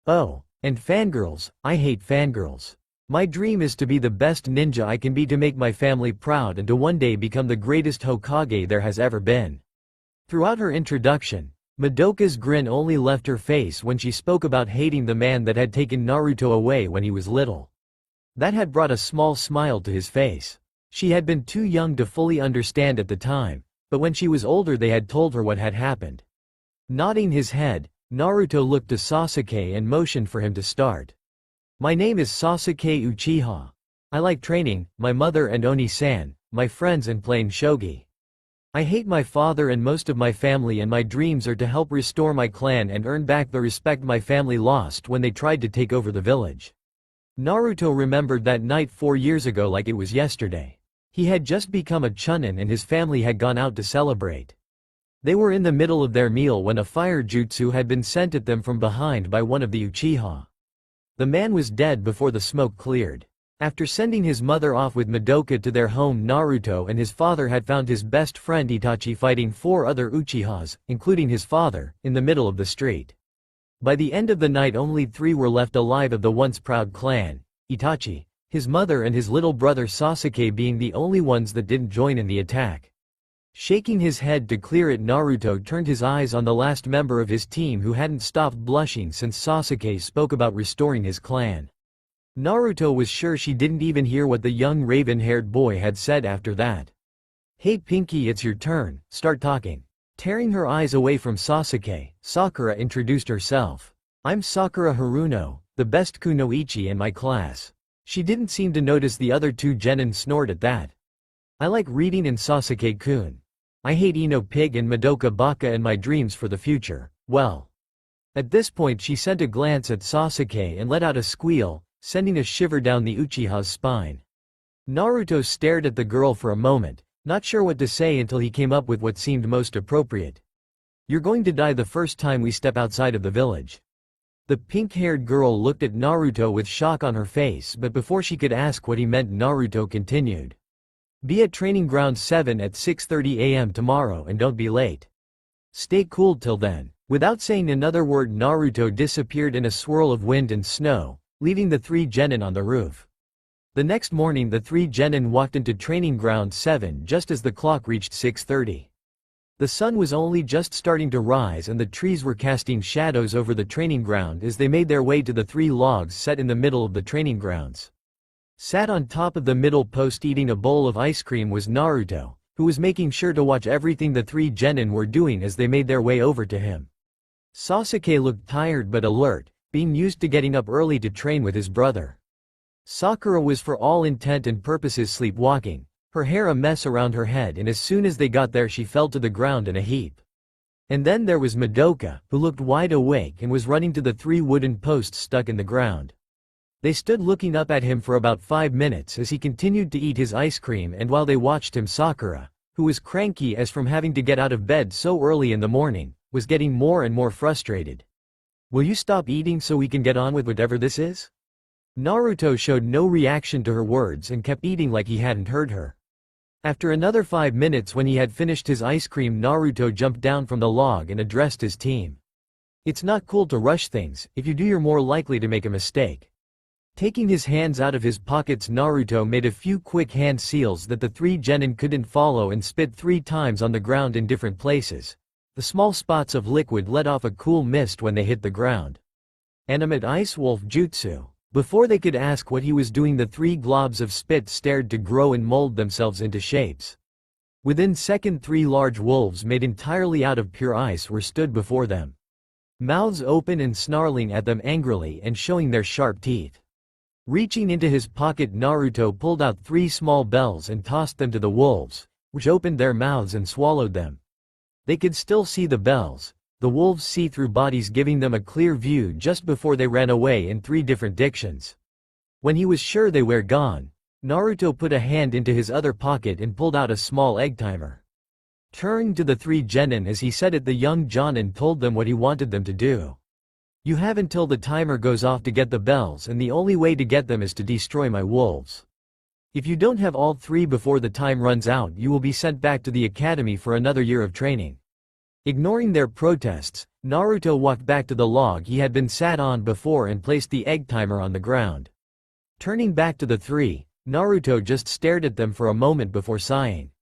Oh, and fangirls, I hate fangirls. My dream is to be the best ninja I can be, to make my family proud, and to one day become the greatest Hokage there has ever been. Throughout her introduction, Madoka's grin only left her face when she spoke about hating the man that had taken Naruto away when he was little. That had brought a small smile to his face. She had been too young to fully understand at the time, but when she was older they had told her what had happened. Nodding his head, Naruto looked to Sasuke and motioned for him to start. My name is Sasuke Uchiha. I like training, my mother and Oni-san, my friends, and playing shogi. I hate my father and most of my family, and my dreams are to help restore my clan and earn back the respect my family lost when they tried to take over the village. Naruto remembered that night 4 years ago like it was yesterday. He had just become a Chunin and his family had gone out to celebrate. They were in the middle of their meal when a fire jutsu had been sent at them from behind by one of the Uchiha. The man was dead before the smoke cleared. After sending his mother off with Madoka to their home, Naruto and his father had found his best friend Itachi fighting 4 other Uchihas, including his father, in the middle of the street. By the end of the night only 3 were left alive of the once proud clan, Itachi, his mother, and his little brother Sasuke being the only ones that didn't join in the attack. Shaking his head to clear it, Naruto turned his eyes on the last member of his team who hadn't stopped blushing since Sasuke spoke about restoring his clan. Naruto was sure she didn't even hear what the young raven-haired boy had said after that. Hey Pinky, it's your turn, start talking. Tearing her eyes away from Sasuke, Sakura introduced herself. I'm Sakura Haruno, the best kunoichi in my class. She didn't seem to notice the other two genin snored at that. I like reading in Sasuke-kun. I hate Ino Pig and Madoka Baka in my dreams for the future. Well. At this point she sent a glance at Sasuke and let out a squeal, sending a shiver down the Uchiha's spine. Naruto stared at the girl for a moment, not sure what to say until he came up with what seemed most appropriate. You're going to die the first time we step outside of the village. The pink-haired girl looked at Naruto with shock on her face, but before she could ask what he meant, Naruto continued. Be at Training Ground 7 at 6:30 a.m. tomorrow and don't be late. Stay cool till then. Without saying another word, Naruto disappeared in a swirl of wind and snow, leaving the three genin on the roof. The next morning the three genin walked into Training Ground 7 just as the clock reached 6:30. The sun was only just starting to rise and the trees were casting shadows over the training ground as they made their way to the three logs set in the middle of the training grounds. Sat on top of the middle post eating a bowl of ice cream was Naruto, who was making sure to watch everything the three genin were doing as they made their way over to him. Sasuke looked tired but alert, being used to getting up early to train with his brother. Sakura was for all intent and purposes sleepwalking, her hair a mess around her head, and as soon as they got there she fell to the ground in a heap. And then there was Madoka, who looked wide awake and was running to the three wooden posts stuck in the ground. They stood looking up at him for about 5 minutes as he continued to eat his ice cream, and while they watched him, Sakura, who was cranky as from having to get out of bed so early in the morning, was getting more and more frustrated. Will you stop eating so we can get on with whatever this is? Naruto showed no reaction to her words and kept eating like he hadn't heard her. After another 5 minutes, when he had finished his ice cream, Naruto jumped down from the log and addressed his team. It's not cool to rush things. If you do, you're more likely to make a mistake. Taking his hands out of his pockets, Naruto made a few quick hand seals that the three genin couldn't follow and spit 3 times on the ground in different places. The small spots of liquid let off a cool mist when they hit the ground. Animate Ice Wolf Jutsu. Before they could ask what he was doing, the 3 globs of spit stared to grow and mold themselves into shapes. Within seconds 3 large wolves made entirely out of pure ice were stood before them. Mouths open and snarling at them angrily and showing their sharp teeth. Reaching into his pocket, Naruto pulled out 3 small bells and tossed them to the wolves, which opened their mouths and swallowed them. They could still see the bells, the wolves' see-through bodies giving them a clear view just before they ran away in 3 different directions. When he was sure they were gone, Naruto put a hand into his other pocket and pulled out a small egg timer. Turning to the 3 genin as he said it, the young jonin told them what he wanted them to do. You have until the timer goes off to get the bells, and the only way to get them is to destroy my wolves. If you don't have all 3 before the time runs out, you will be sent back to the academy for another year of training. Ignoring their protests, Naruto walked back to the log he had been sat on before and placed the egg timer on the ground. Turning back to the 3, Naruto just stared at them for a moment before sighing.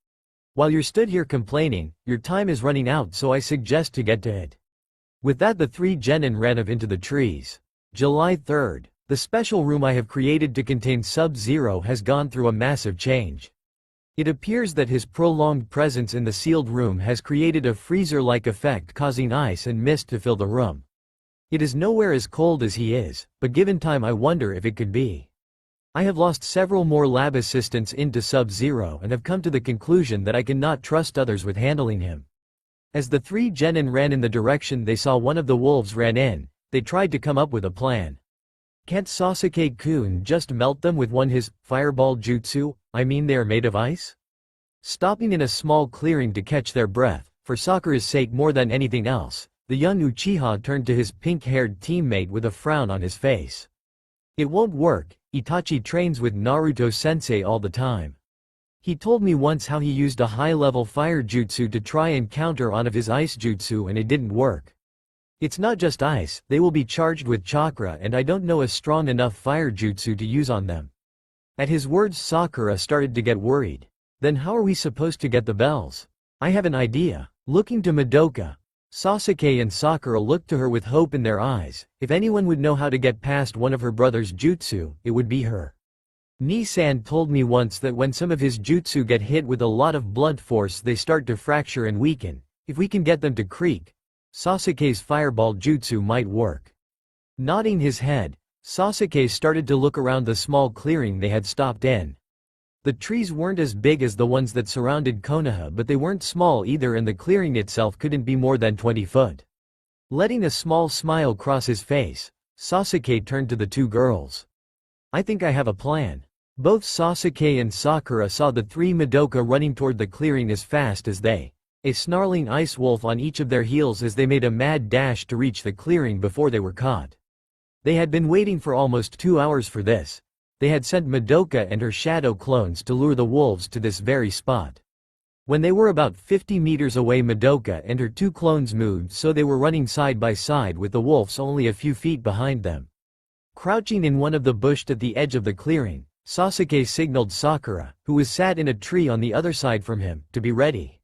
While you're stood here complaining, your time is running out, so I suggest to get to it. With that, the 3 genin ran off into the trees. July 3rd. The special room I have created to contain Sub-Zero has gone through a massive change. It appears that his prolonged presence in the sealed room has created a freezer-like effect, causing ice and mist to fill the room. It is nowhere as cold as he is, but given time I wonder if it could be. I have lost several more lab assistants into Sub-Zero and have come to the conclusion that I cannot trust others with handling him. As the 3 genin ran in the direction they saw one of the wolves ran in, they tried to come up with a plan. Can't Sasuke-kun just melt them with his fireball jutsu? I mean, they are made of ice? Stopping in a small clearing to catch their breath, for Sakura's sake more than anything else, the young Uchiha turned to his pink-haired teammate with a frown on his face. It won't work. Itachi trains with Naruto-sensei all the time. He told me once how he used a high-level fire jutsu to try and counter one of his ice jutsu and it didn't work. It's not just ice, they will be charged with chakra, and I don't know a strong enough fire jutsu to use on them. At his words, Sakura started to get worried. Then how are we supposed to get the bells? I have an idea. Looking to Madoka, Sasuke and Sakura looked to her with hope in their eyes. If anyone would know how to get past one of her brother's jutsu, it would be her. Nisan told me once that when some of his jutsu get hit with a lot of blunt force, they start to fracture and weaken. If we can get them to creek, Sasuke's fireball jutsu might work. Nodding his head, Sasuke started to look around the small clearing they had stopped in. The trees weren't as big as the ones that surrounded Konoha, but they weren't small either, and the clearing itself couldn't be more than 20 foot. Letting a small smile cross his face, Sasuke turned to the two girls. I think I have a plan. Both Sasuke and Sakura saw the three Madoka running toward the clearing as fast as they, a snarling ice wolf on each of their heels as they made a mad dash to reach the clearing before they were caught. They had been waiting for almost 2 hours for this. They had sent Madoka and her shadow clones to lure the wolves to this very spot. When they were about 50 meters away, Madoka and her two clones moved so they were running side by side with the wolves only a few feet behind them. Crouching in one of the bushes at the edge of the clearing, Sasuke signaled Sakura, who was sat in a tree on the other side from him, to be ready.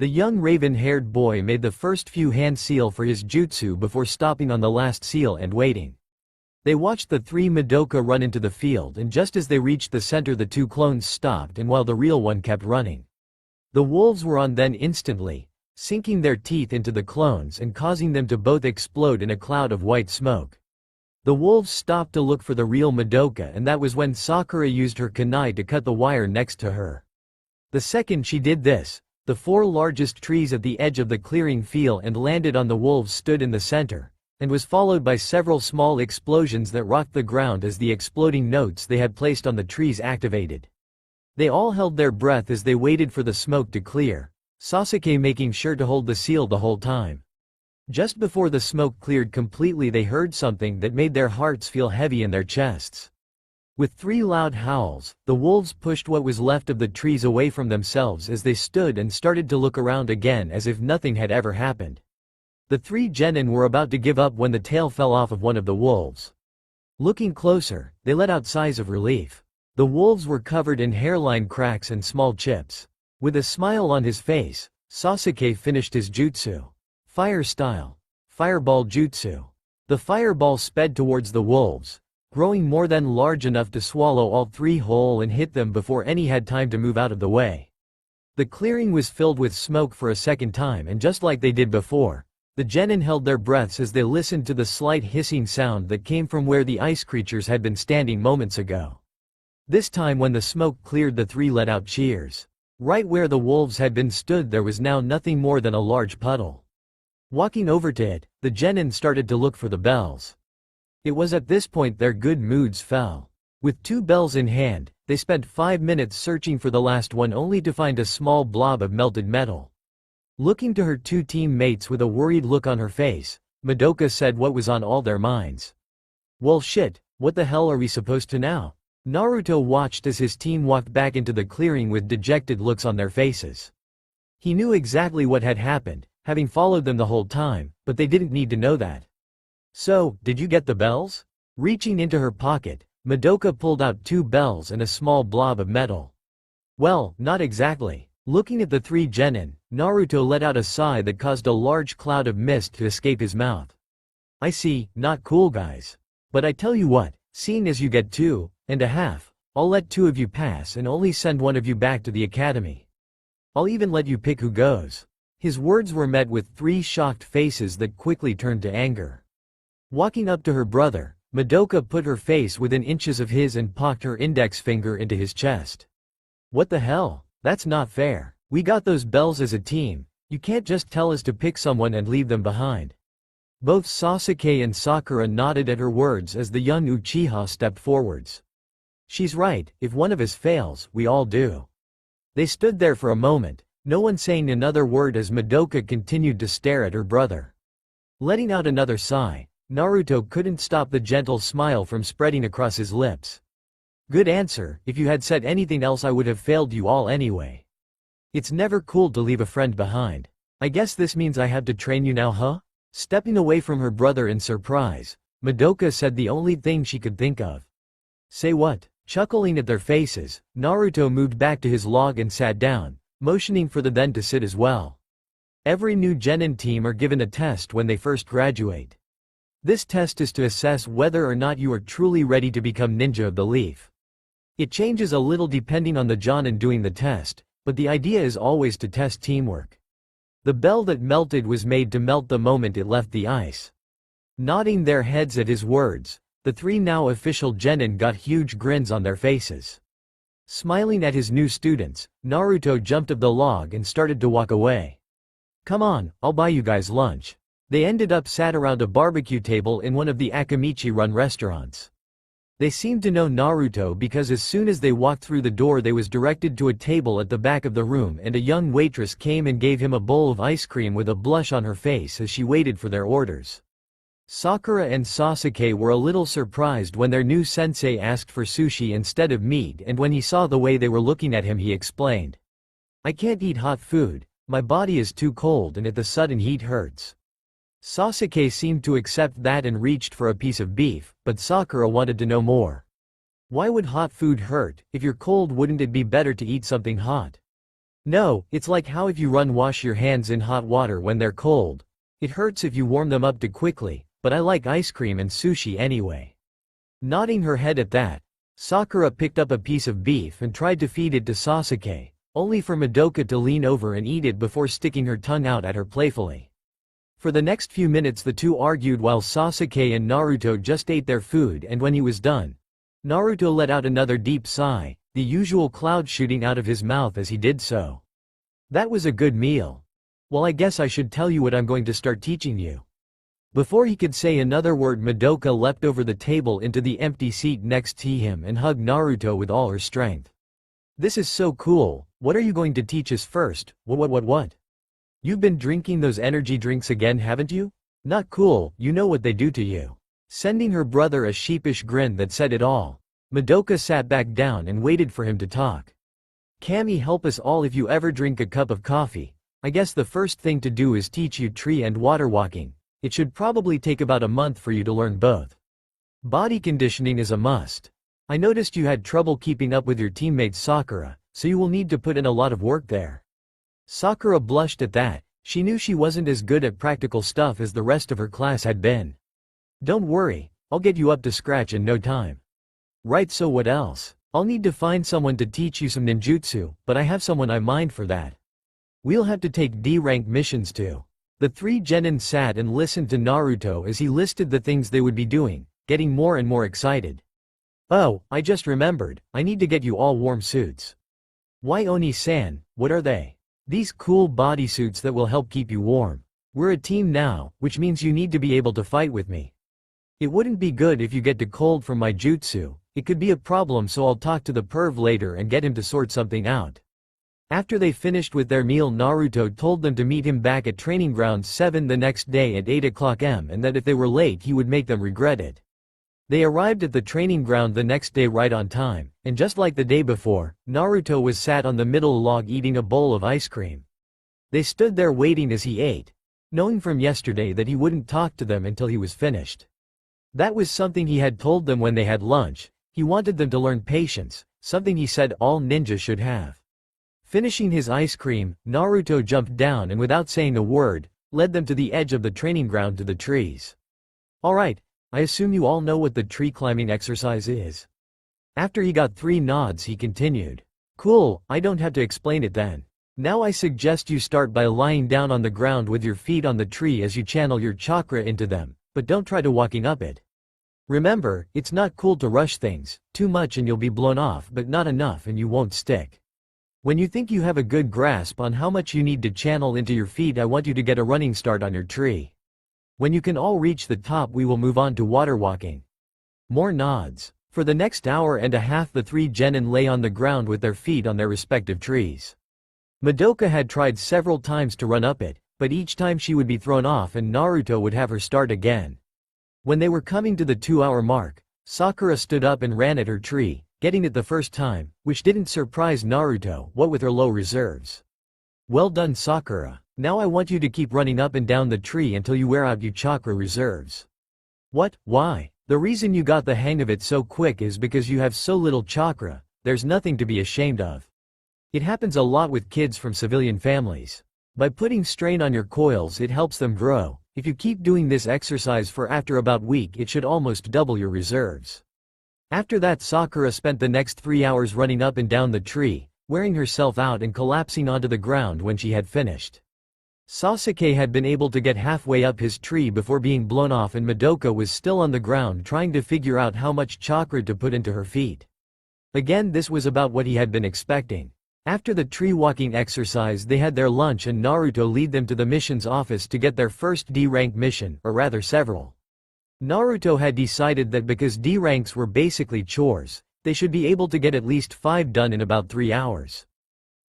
The young raven-haired boy made the first few hand seal for his jutsu before stopping on the last seal and waiting. They watched the three Madoka run into the field, and just as they reached the center the two clones stopped, and while the real one kept running. The wolves were on then instantly, sinking their teeth into the clones and causing them to both explode in a cloud of white smoke. The wolves stopped to look for the real Madoka, and that was when Sakura used her kunai to cut the wire next to her. The second she did this, the four largest trees at the edge of the clearing fell and landed on the wolves stood in the center, and was followed by several small explosions that rocked the ground as the exploding notes they had placed on the trees activated. They all held their breath as they waited for the smoke to clear, Sasuke making sure to hold the seal the whole time. Just before the smoke cleared completely, they heard something that made their hearts feel heavy in their chests. With three loud howls, the wolves pushed what was left of the trees away from themselves as they stood and started to look around again as if nothing had ever happened. The three genin were about to give up when the tail fell off of one of the wolves. Looking closer, they let out sighs of relief. The wolves were covered in hairline cracks and small chips. With a smile on his face, Sasuke finished his jutsu. Fire style. Fireball jutsu. The fireball sped towards the wolves, growing more than large enough to swallow all three whole and hit them before any had time to move out of the way. The clearing was filled with smoke for a second time, and just like they did before, the genin held their breaths as they listened to the slight hissing sound that came from where the ice creatures had been standing moments ago. This time when the smoke cleared, the three let out cheers. Right where the wolves had been stood there was now nothing more than a large puddle. Walking over to it, the genin started to look for the bells. It was at this point their good moods fell. With two bells in hand, they spent 5 minutes searching for the last one only to find a small blob of melted metal. Looking to her two teammates with a worried look on her face, Madoka said what was on all their minds. Well shit, what the hell are we supposed to now? Naruto watched as his team walked back into the clearing with dejected looks on their faces. He knew exactly what had happened, having followed them the whole time, but they didn't need to know that. So, did you get the bells? Reaching into her pocket, Madoka pulled out 2 bells and a small blob of metal. Well, not exactly. Looking at the three genin, Naruto let out a sigh that caused a large cloud of mist to escape his mouth. I see, not cool guys. But I tell you what, seeing as you get 2.5, I'll let 2 of you pass and only send 1 of you back to the academy. I'll even let you pick who goes. His words were met with 3 shocked faces that quickly turned to anger. Walking up to her brother, Madoka put her face within inches of his and poked her index finger into his chest. What the hell? That's not fair. We got those bells as a team. You can't just tell us to pick someone and leave them behind. Both Sasuke and Sakura nodded at her words as the young Uchiha stepped forwards. She's right, if one of us fails, we all do. They stood there for a moment, no one saying another word as Madoka continued to stare at her brother. Letting out another sigh, Naruto couldn't stop the gentle smile from spreading across his lips. Good answer, if you had said anything else I would have failed you all anyway. It's never cool to leave a friend behind. I guess this means I have to train you now, huh? Stepping away from her brother in surprise, Madoka said the only thing she could think of. Say what? Chuckling at their faces, Naruto moved back to his log and sat down, motioning for the then to sit as well. Every new genin team are given a test when they first graduate. This test is to assess whether or not you are truly ready to become ninja of the leaf. It changes a little depending on the jonin doing the test, but the idea is always to test teamwork. The bell that melted was made to melt the moment it left the ice. Nodding their heads at his words, the three now official genin got huge grins on their faces. Smiling at his new students, Naruto jumped off the log and started to walk away. Come on, I'll buy you guys lunch. They ended up sat around a barbecue table in one of the Akamichi-run restaurants. They seemed to know Naruto because as soon as they walked through the door they was directed to a table at the back of the room and a young waitress came and gave him a bowl of ice cream with a blush on her face as she waited for their orders. Sakura and Sasuke were a little surprised when their new sensei asked for sushi instead of meat, and when he saw the way they were looking at him he explained. I can't eat hot food, my body is too cold and the sudden heat hurts. Sasuke seemed to accept that and reached for a piece of beef, but Sakura wanted to know more. Why would hot food hurt? If you're cold, wouldn't it be better to eat something hot? No, it's like how if you wash your hands in hot water when they're cold. It hurts if you warm them up too quickly. But I like ice cream and sushi anyway. Nodding her head at that, Sakura picked up a piece of beef and tried to feed it to Sasuke, only for Madoka to lean over and eat it before sticking her tongue out at her playfully. For the next few minutes the two argued while Sasuke and Naruto just ate their food, and when he was done, Naruto let out another deep sigh, the usual cloud shooting out of his mouth as he did so. That was a good meal. Well, I guess I should tell you what I'm going to start teaching you. Before he could say another word, Madoka leapt over the table into the empty seat next to him and hugged Naruto with all her strength. This is so cool. What are you going to teach us first? What? You've been drinking those energy drinks again, haven't you? Not cool, you know what they do to you. Sending her brother a sheepish grin that said it all, Madoka sat back down and waited for him to talk. Kami, help us all. If you ever drink a cup of coffee, I guess the first thing to do is teach you tree and water walking. It should probably take about a month for you to learn both. Body conditioning is a must. I noticed you had trouble keeping up with your teammate Sakura, so you will need to put in a lot of work there. Sakura blushed at that. She knew she wasn't as good at practical stuff as the rest of her class had been. Don't worry, I'll get you up to scratch in no time. Right, so what else? I'll need to find someone to teach you some ninjutsu, but I have someone in mind for that. We'll have to take D-rank missions too. The three genin sat and listened to Naruto as he listed the things they would be doing, getting more and more excited. Oh, I just remembered, I need to get you all warm suits. Why, Oni-san, what are they? These cool bodysuits that will help keep you warm. We're a team now, which means you need to be able to fight with me. It wouldn't be good if you get too cold from my jutsu, it could be a problem, so I'll talk to the perv later and get him to sort something out. After they finished with their meal, Naruto told them to meet him back at Training Ground 7 the next day at 8 o'clock am, and that if they were late he would make them regret it. They arrived at the training ground the next day right on time, and just like the day before, Naruto was sat on the middle log eating a bowl of ice cream. They stood there waiting as he ate, knowing from yesterday that he wouldn't talk to them until he was finished. That was something he had told them when they had lunch. He wanted them to learn patience, something he said all ninjas should have. Finishing his ice cream, Naruto jumped down and without saying a word, led them to the edge of the training ground to the trees. Alright, I assume you all know what the tree climbing exercise is. After he got 3 nods he continued. Cool, I don't have to explain it then. Now I suggest you start by lying down on the ground with your feet on the tree as you channel your chakra into them, but don't try to walking up it. Remember, it's not cool to rush things, too much and you'll be blown off, but not enough and you won't stick. When you think you have a good grasp on how much you need to channel into your feet, I want you to get a running start on your tree. When you can all reach the top we will move on to water walking. More nods. For the next hour and a half the 3 genin lay on the ground with their feet on their respective trees. Madoka had tried several times to run up it, but each time she would be thrown off and Naruto would have her start again. When they were coming to the 2-hour mark, Sakura stood up and ran at her tree, getting it the first time, which didn't surprise Naruto, what with her low reserves. Well done, Sakura. Now I want you to keep running up and down the tree until you wear out your chakra reserves. What? Why? The reason you got the hang of it so quick is because you have so little chakra. There's nothing to be ashamed of. It happens a lot with kids from civilian families. By putting strain on your coils it helps them grow. If you keep doing this exercise for after about a week it should almost double your reserves. After that Sakura spent the next 3 hours running up and down the tree, wearing herself out and collapsing onto the ground when she had finished. Sasuke had been able to get halfway up his tree before being blown off, and Madoka was still on the ground trying to figure out how much chakra to put into her feet. Again, this was about what he had been expecting. After the tree walking exercise, they had their lunch and Naruto lead them to the mission's office to get their first D-rank mission, or rather several. Naruto had decided that because D ranks were basically chores, they should be able to get at least 5 done in about 3 hours.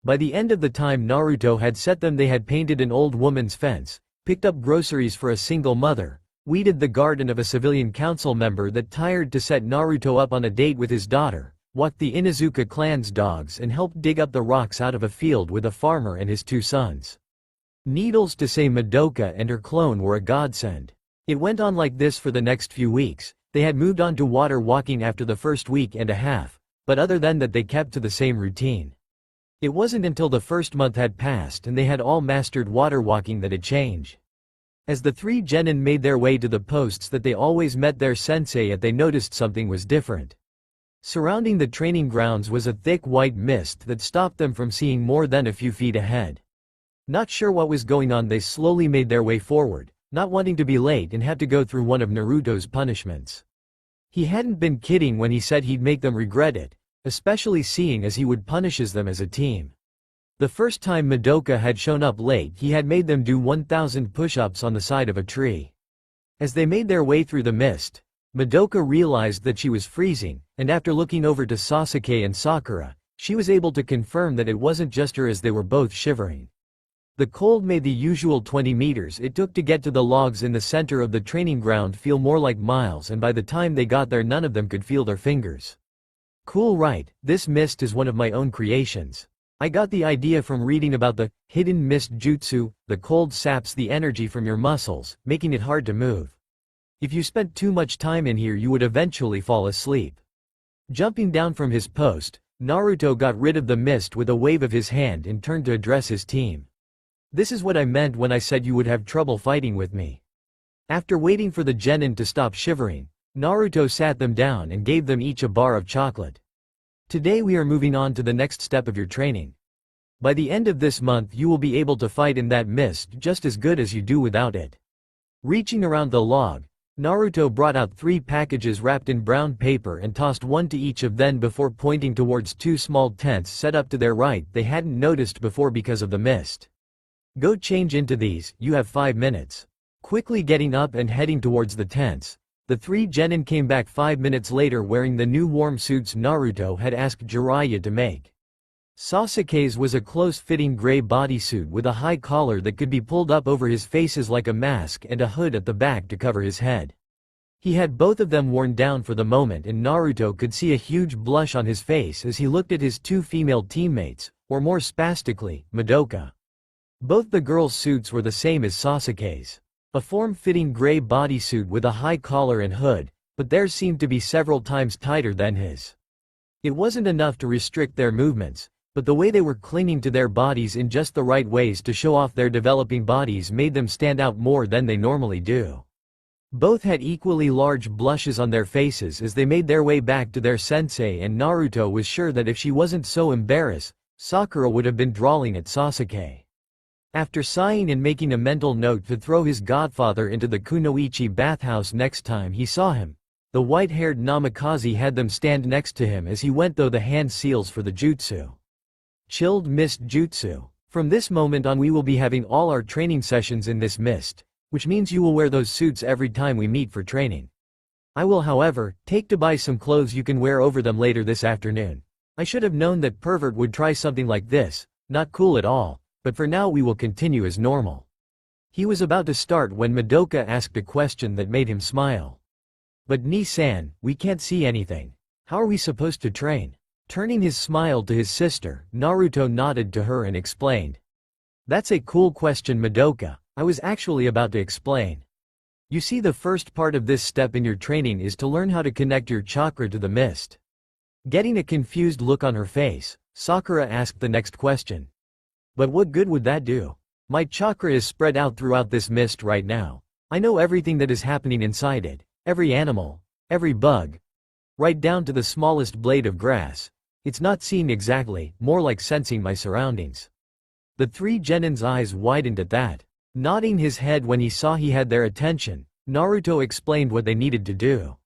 By the end of the time Naruto had set them, they had painted an old woman's fence, picked up groceries for a single mother, weeded the garden of a civilian council member that tired to set Naruto up on a date with his daughter, walked the Inuzuka clan's dogs, and helped dig up the rocks out of a field with a farmer and his 2 sons. Needless to say, Madoka and her clone were a godsend. It went on like this for the next few weeks. They had moved on to water walking after the first week and a half, but other than that they kept to the same routine. It wasn't until the first month had passed and they had all mastered water walking that it changed. As the 3 genin made their way to the posts that they always met their sensei at, they noticed something was different. Surrounding the training grounds was a thick white mist that stopped them from seeing more than a few feet ahead. Not sure what was going on, they slowly made their way forward, not wanting to be late and have to go through one of Naruto's punishments. He hadn't been kidding when he said he'd make them regret it, especially seeing as he would punishes them as a team. The first time Madoka had shown up late, he had made them do 1,000 push-ups on the side of a tree. As they made their way through the mist, Madoka realized that she was freezing, and after looking over to Sasuke and Sakura, she was able to confirm that it wasn't just her, as they were both shivering. The cold made the usual 20 meters it took to get to the logs in the center of the training ground feel more like miles, and by the time they got there none of them could feel their fingers. Cool, right? This mist is one of my own creations. I got the idea from reading about the hidden mist jutsu. The cold saps the energy from your muscles, making it hard to move. If you spent too much time in here you would eventually fall asleep. Jumping down from his post, Naruto got rid of the mist with a wave of his hand and turned to address his team. This is what I meant when I said you would have trouble fighting with me. After waiting for the genin to stop shivering, Naruto sat them down and gave them each a bar of chocolate. Today we are moving on to the next step of your training. By the end of this month you will be able to fight in that mist just as good as you do without it. Reaching around the log, Naruto brought out 3 packages wrapped in brown paper and tossed one to each of them before pointing towards 2 small tents set up to their right they hadn't noticed before because of the mist. Go change into these, you have 5 minutes. Quickly getting up and heading towards the tents, the 3 genin came back 5 minutes later wearing the new warm suits Naruto had asked Jiraiya to make. Sasuke's was a close-fitting gray bodysuit with a high collar that could be pulled up over his faces like a mask and a hood at the back to cover his head. He had both of them worn down for the moment, and Naruto could see a huge blush on his face as he looked at his 2 female teammates, or more spastically, Madoka. Both the girls' suits were the same as Sasuke's. A form-fitting gray bodysuit with a high collar and hood, but theirs seemed to be several times tighter than his. It wasn't enough to restrict their movements, but the way they were clinging to their bodies in just the right ways to show off their developing bodies made them stand out more than they normally do. Both had equally large blushes on their faces as they made their way back to their sensei, and Naruto was sure that if she wasn't so embarrassed, Sakura would have been drawling at Sasuke. After sighing and making a mental note to throw his godfather into the kunoichi bathhouse next time he saw him, the white-haired Namikaze had them stand next to him as he went through the hand seals for the jutsu. Chilled Mist Jutsu. From this moment on we will be having all our training sessions in this mist, which means you will wear those suits every time we meet for training. I will, however, take to buy some clothes you can wear over them later this afternoon. I should have known that pervert would try something like this, not cool at all. But for now we will continue as normal. He was about to start when Madoka asked a question that made him smile. But Ni-san, we can't see anything. How are we supposed to train? Turning his smile to his sister, Naruto nodded to her and explained. That's a cool question, Madoka. I was actually about to explain. You see, the first part of this step in your training is to learn how to connect your chakra to the mist. Getting a confused look on her face, Sakura asked the next question. But what good would that do? My chakra is spread out throughout this mist right now. I know everything that is happening inside it, every animal, every bug, right down to the smallest blade of grass. It's not seeing exactly, more like sensing my surroundings. The 3 genin's eyes widened at that. Nodding his head when he saw he had their attention, Naruto explained what they needed to do.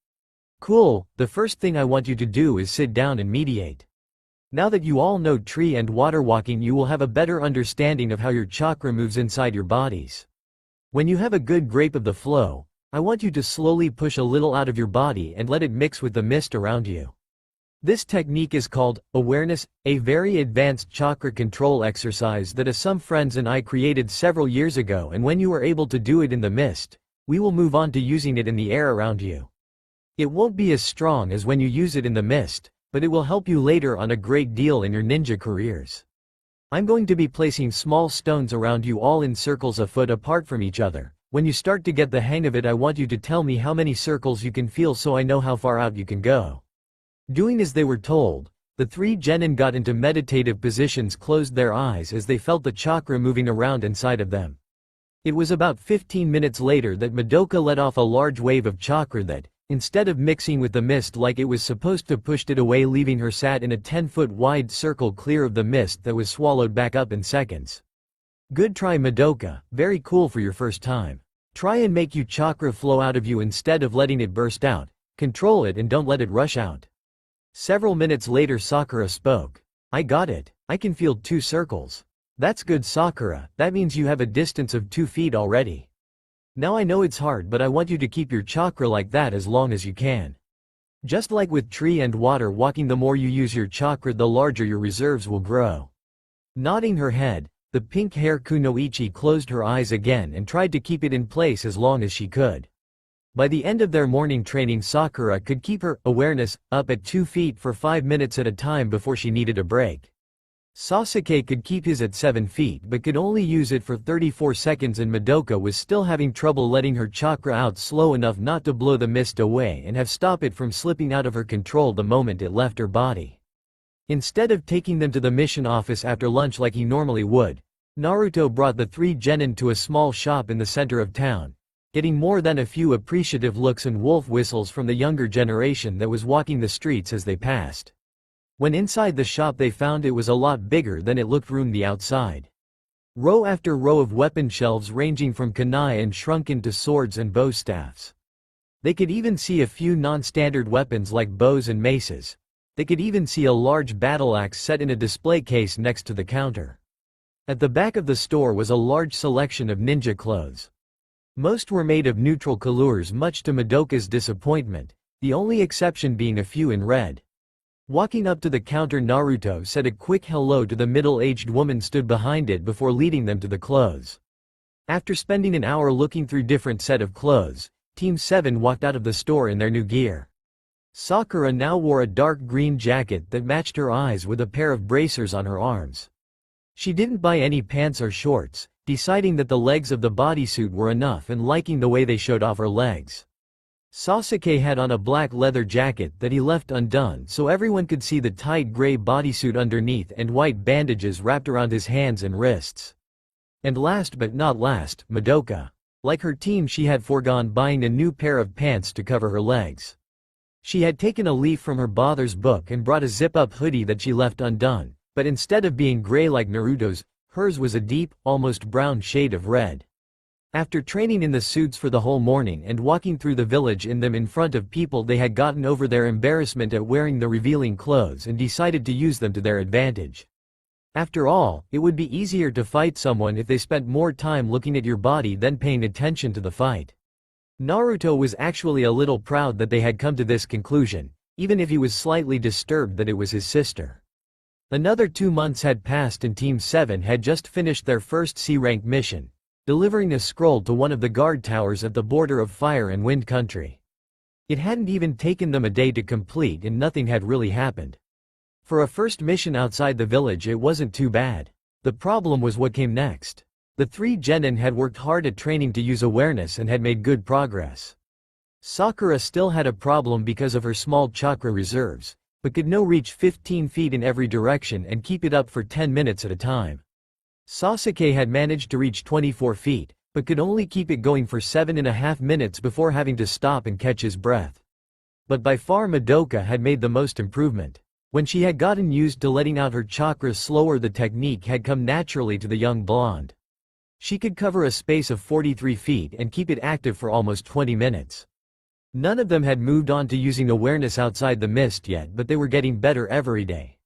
Cool, the first thing I want you to do is sit down and meditate. Now that you all know tree and water walking, you will have a better understanding of how your chakra moves inside your bodies. When you have a good grip of the flow, I want you to slowly push a little out of your body and let it mix with the mist around you. This technique is called awareness, a very advanced chakra control exercise that some friends and I created several years ago, and when you are able to do it in the mist, we will move on to using it in the air around you. It won't be as strong as when you use it in the mist, but it will help you later on a great deal in your ninja careers. I'm going to be placing small stones around you all in circles a foot apart from each other. When you start to get the hang of it, I want you to tell me how many circles you can feel so I know how far out you can go. Doing as they were told, the three genin got into meditative positions, closed their eyes as they felt the chakra moving around inside of them. It was about 15 minutes later that Madoka let off a large wave of chakra that, instead of mixing with the mist like it was supposed to, pushed it away, leaving her sat in a 10-foot wide circle clear of the mist that was swallowed back up in seconds. Good try, Madoka, very cool for your first time. Try and make your chakra flow out of you instead of letting it burst out. Control it and don't let it rush out. Several minutes later Sakura spoke. I got it. I can feel 2 circles. That's good, Sakura, that means you have a distance of 2 feet already. Now I know it's hard, but I want you to keep your chakra like that as long as you can. Just like with tree and water walking, the more you use your chakra, the larger your reserves will grow. Nodding her head, the pink-haired Kunoichi closed her eyes again and tried to keep it in place as long as she could. By the end of their morning training, Sakura could keep her awareness up at 2 feet for 5 minutes at a time before she needed a break. Sasuke could keep his at 7 feet but could only use it for 34 seconds, and Madoka was still having trouble letting her chakra out slow enough not to blow the mist away and have stop it from slipping out of her control the moment it left her body. Instead of taking them to the mission office after lunch like he normally would, Naruto brought the 3 genin to a small shop in the center of town, getting more than a few appreciative looks and wolf whistles from the younger generation that was walking the streets as they passed. When inside the shop, they found it was a lot bigger than it looked from the outside. Row after row of weapon shelves ranging from kunai and shrunken to swords and bow staffs. They could even see a few non-standard weapons like bows and maces. They could even see a large battle axe set in a display case next to the counter. At the back of the store was a large selection of ninja clothes. Most were made of neutral colors, much to Madoka's disappointment, the only exception being a few in red. Walking up to the counter, Naruto said a quick hello to the middle-aged woman stood behind it before leading them to the clothes. After spending an hour looking through different set of clothes, Team 7 walked out of the store in their new gear. Sakura now wore a dark green jacket that matched her eyes with a pair of bracers on her arms. She didn't buy any pants or shorts, deciding that the legs of the bodysuit were enough and liking the way they showed off her legs. Sasuke had on a black leather jacket that he left undone so everyone could see the tight gray bodysuit underneath and white bandages wrapped around his hands and wrists. And last but not last, Madoka. Like her team, she had foregone buying a new pair of pants to cover her legs. She had taken a leaf from her father's book and brought a zip-up hoodie that she left undone, but instead of being gray like Naruto's, hers was a deep, almost brown shade of red. After training in the suits for the whole morning and walking through the village in them in front of people, they had gotten over their embarrassment at wearing the revealing clothes and decided to use them to their advantage. After all, it would be easier to fight someone if they spent more time looking at your body than paying attention to the fight. Naruto was actually a little proud that they had come to this conclusion, even if he was slightly disturbed that it was his sister. Another 2 months had passed and Team 7 had just finished their first C-rank mission, delivering a scroll to one of the guard towers at the border of Fire and Wind Country. It hadn't even taken them a day to complete and nothing had really happened. For a first mission outside the village, it wasn't too bad. The problem was what came next. The 3 genin had worked hard at training to use awareness and had made good progress. Sakura still had a problem because of her small chakra reserves, but could now reach 15 feet in every direction and keep it up for 10 minutes at a time. Sasuke had managed to reach 24 feet, but could only keep it going for 7.5 minutes before having to stop and catch his breath. But by far Madoka had made the most improvement. When she had gotten used to letting out her chakra slower, the technique had come naturally to the young blonde. She could cover a space of 43 feet and keep it active for almost 20 minutes. None of them had moved on to using awareness outside the mist yet, but they were getting better every day.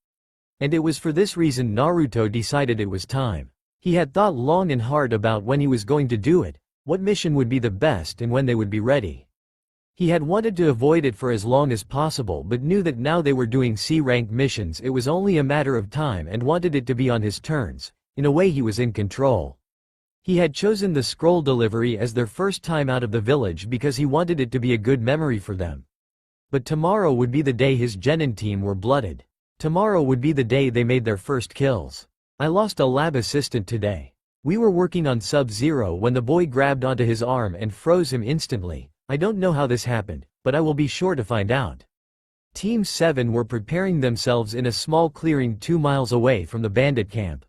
And it was for this reason Naruto decided it was time. He had thought long and hard about when he was going to do it, what mission would be the best and when they would be ready. He had wanted to avoid it for as long as possible but knew that now they were doing C-rank missions it was only a matter of time and wanted it to be on his terms. In a way he was in control. He had chosen the scroll delivery as their first time out of the village because he wanted it to be a good memory for them. But tomorrow would be the day his genin team were blooded. Tomorrow would be the day they made their first kills. I lost a lab assistant today. We were working on Sub-Zero when the boy grabbed onto his arm and froze him instantly. I don't know how this happened, but I will be sure to find out. Team 7 were preparing themselves in a small clearing 2 miles away from the bandit camp.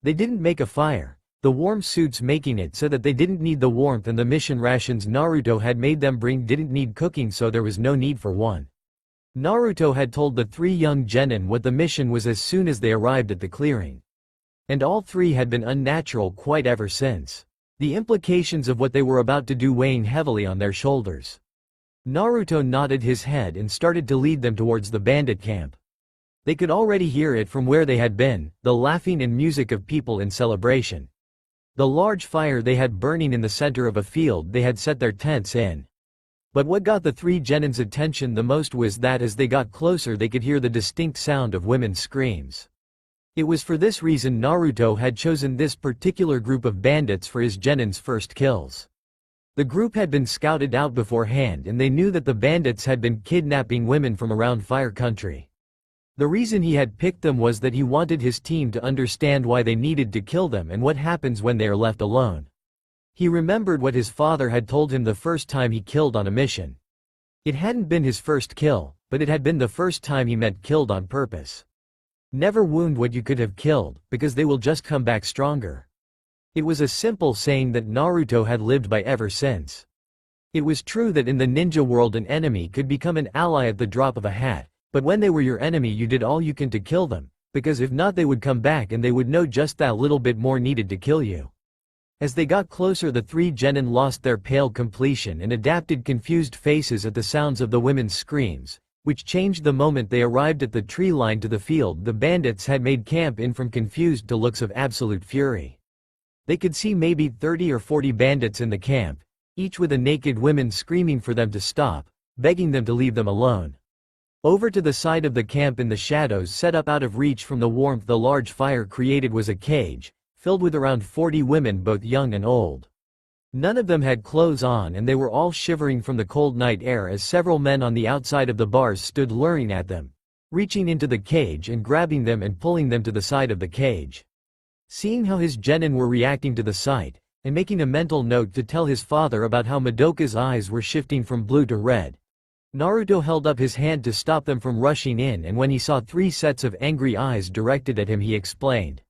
They didn't make a fire. The warm suits making it so that they didn't need the warmth, and the mission rations Naruto had made them bring didn't need cooking, so there was no need for one. Naruto had told the 3 young genin what the mission was as soon as they arrived at the clearing. And all 3 had been unnatural quite ever since. The implications of what they were about to do weighing heavily on their shoulders. Naruto nodded his head and started to lead them towards the bandit camp. They could already hear it from where they had been, the laughing and music of people in celebration. The large fire they had burning in the center of a field they had set their tents in. But what got the 3 genins' attention the most was that as they got closer they could hear the distinct sound of women's screams. It was for this reason Naruto had chosen this particular group of bandits for his genin's first kills. The group had been scouted out beforehand and they knew that the bandits had been kidnapping women from around Fire Country. The reason he had picked them was that he wanted his team to understand why they needed to kill them and what happens when they are left alone. He remembered what his father had told him the first time he killed on a mission. It hadn't been his first kill, but it had been the first time he meant killed on purpose. Never wound what you could have killed, because they will just come back stronger. It was a simple saying that Naruto had lived by ever since. It was true that in the ninja world an enemy could become an ally at the drop of a hat. But when they were your enemy you did all you can to kill them, because if not they would come back and they would know just that little bit more needed to kill you. As they got closer the 3 genin lost their pale complexion and adapted confused faces at the sounds of the women's screams, which changed the moment they arrived at the tree line to the field the bandits had made camp in from confused to looks of absolute fury. They could see maybe 30 or 40 bandits in the camp, each with a naked woman screaming for them to stop, begging them to leave them alone. Over to the side of the camp in the shadows set up out of reach from the warmth the large fire created was a cage, filled with around 40 women both young and old. None of them had clothes on and they were all shivering from the cold night air as several men on the outside of the bars stood luring at them, reaching into the cage and grabbing them and pulling them to the side of the cage. Seeing how his genin were reacting to the sight, and making a mental note to tell his father about how Madoka's eyes were shifting from blue to red, Naruto held up his hand to stop them from rushing in, and when he saw 3 sets of angry eyes directed at him he explained.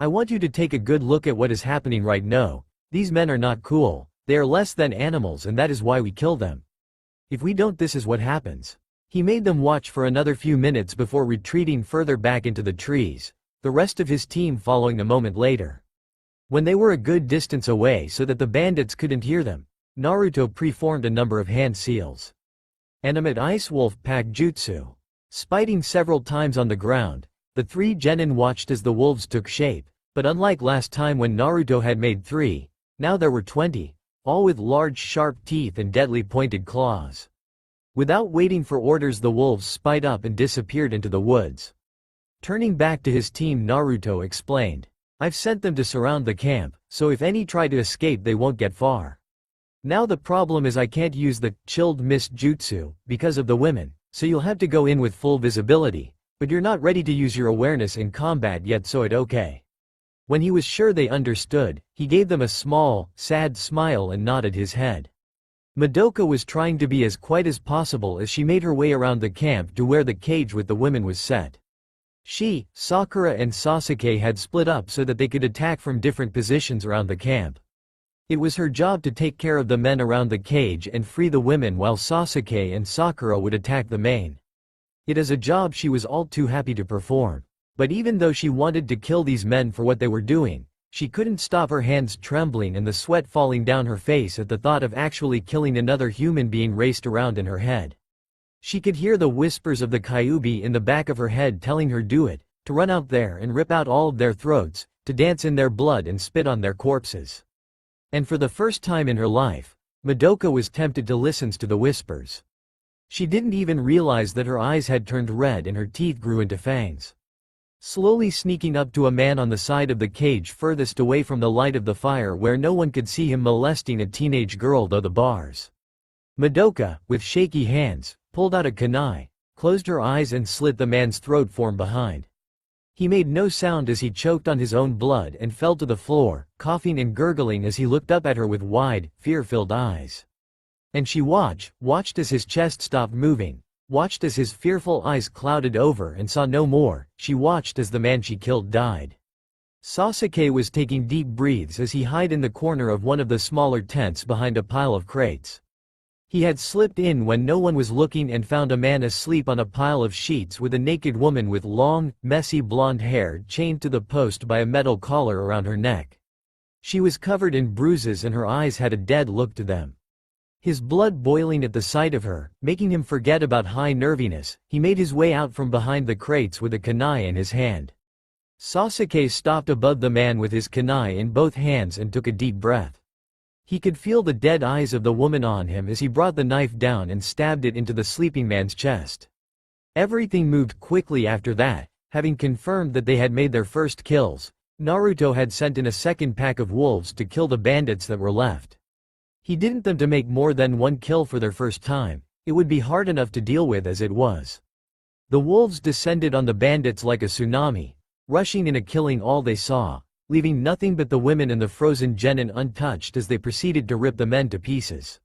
I want you to take a good look at what is happening right now. These men are not cool, they are less than animals and that is why we kill them. If we don't this is what happens. He made them watch for another few minutes before retreating further back into the trees, the rest of his team following a moment later. When they were a good distance away so that the bandits couldn't hear them, Naruto preformed a number of hand seals. Animate Ice Wolf Pack Jutsu. Spiting several times on the ground, the 3 genin watched as the wolves took shape, but unlike last time when Naruto had made 3, now there were 20, all with large sharp teeth and deadly pointed claws. Without waiting for orders the wolves spied up and disappeared into the woods. Turning back to his team Naruto explained, I've sent them to surround the camp, so if any try to escape they won't get far. Now the problem is I can't use the chilled mist jutsu because of the women, so you'll have to go in with full visibility, but you're not ready to use your awareness in combat yet so it's okay. When he was sure they understood, he gave them a small, sad smile and nodded his head. Madoka was trying to be as quiet as possible as she made her way around the camp to where the cage with the women was set. She, Sakura and Sasuke had split up so that they could attack from different positions around the camp. It was her job to take care of the men around the cage and free the women while Sasuke and Sakura would attack the main. It is a job she was all too happy to perform. But even though she wanted to kill these men for what they were doing, She couldn't stop her hands trembling and the sweat falling down her face at the thought of actually killing another human being raced around in her head. She could hear the whispers of the Kyuubi in the back of her head telling her do it, to run out there and rip out all of their throats, to dance in their blood and spit on their corpses. And for the first time in her life, Madoka was tempted to listen to the whispers. She didn't even realize that her eyes had turned red and her teeth grew into fangs. Slowly sneaking up to a man on the side of the cage furthest away from the light of the fire where no one could see him molesting a teenage girl through the bars. Madoka, with shaky hands, pulled out a kunai, closed her eyes and slit the man's throat from behind. He made no sound as he choked on his own blood and fell to the floor, coughing and gurgling as he looked up at her with wide, fear-filled eyes. And she watched as his chest stopped moving, watched as his fearful eyes clouded over and saw no more. She watched as the man she killed died. Sasuke was taking deep breaths as he hid in the corner of one of the smaller tents behind a pile of crates. He had slipped in when no one was looking and found a man asleep on a pile of sheets with a naked woman with long, messy blonde hair chained to the post by a metal collar around her neck. She was covered in bruises and her eyes had a dead look to them. His blood boiling at the sight of her, making him forget about high nerviness, he made his way out from behind the crates with a kunai in his hand. Sasuke stopped above the man with his kunai in both hands and took a deep breath. He could feel the dead eyes of the woman on him as he brought the knife down and stabbed it into the sleeping man's chest. Everything moved quickly after that. Having confirmed that they had made their first kills, Naruto had sent in a second pack of wolves to kill the bandits that were left. He didn't want them to make more than one kill for their first time. It would be hard enough to deal with as it was. The wolves descended on the bandits like a tsunami, rushing in and killing all they saw, leaving nothing but the women and the frozen genin untouched as they proceeded to rip the men to pieces.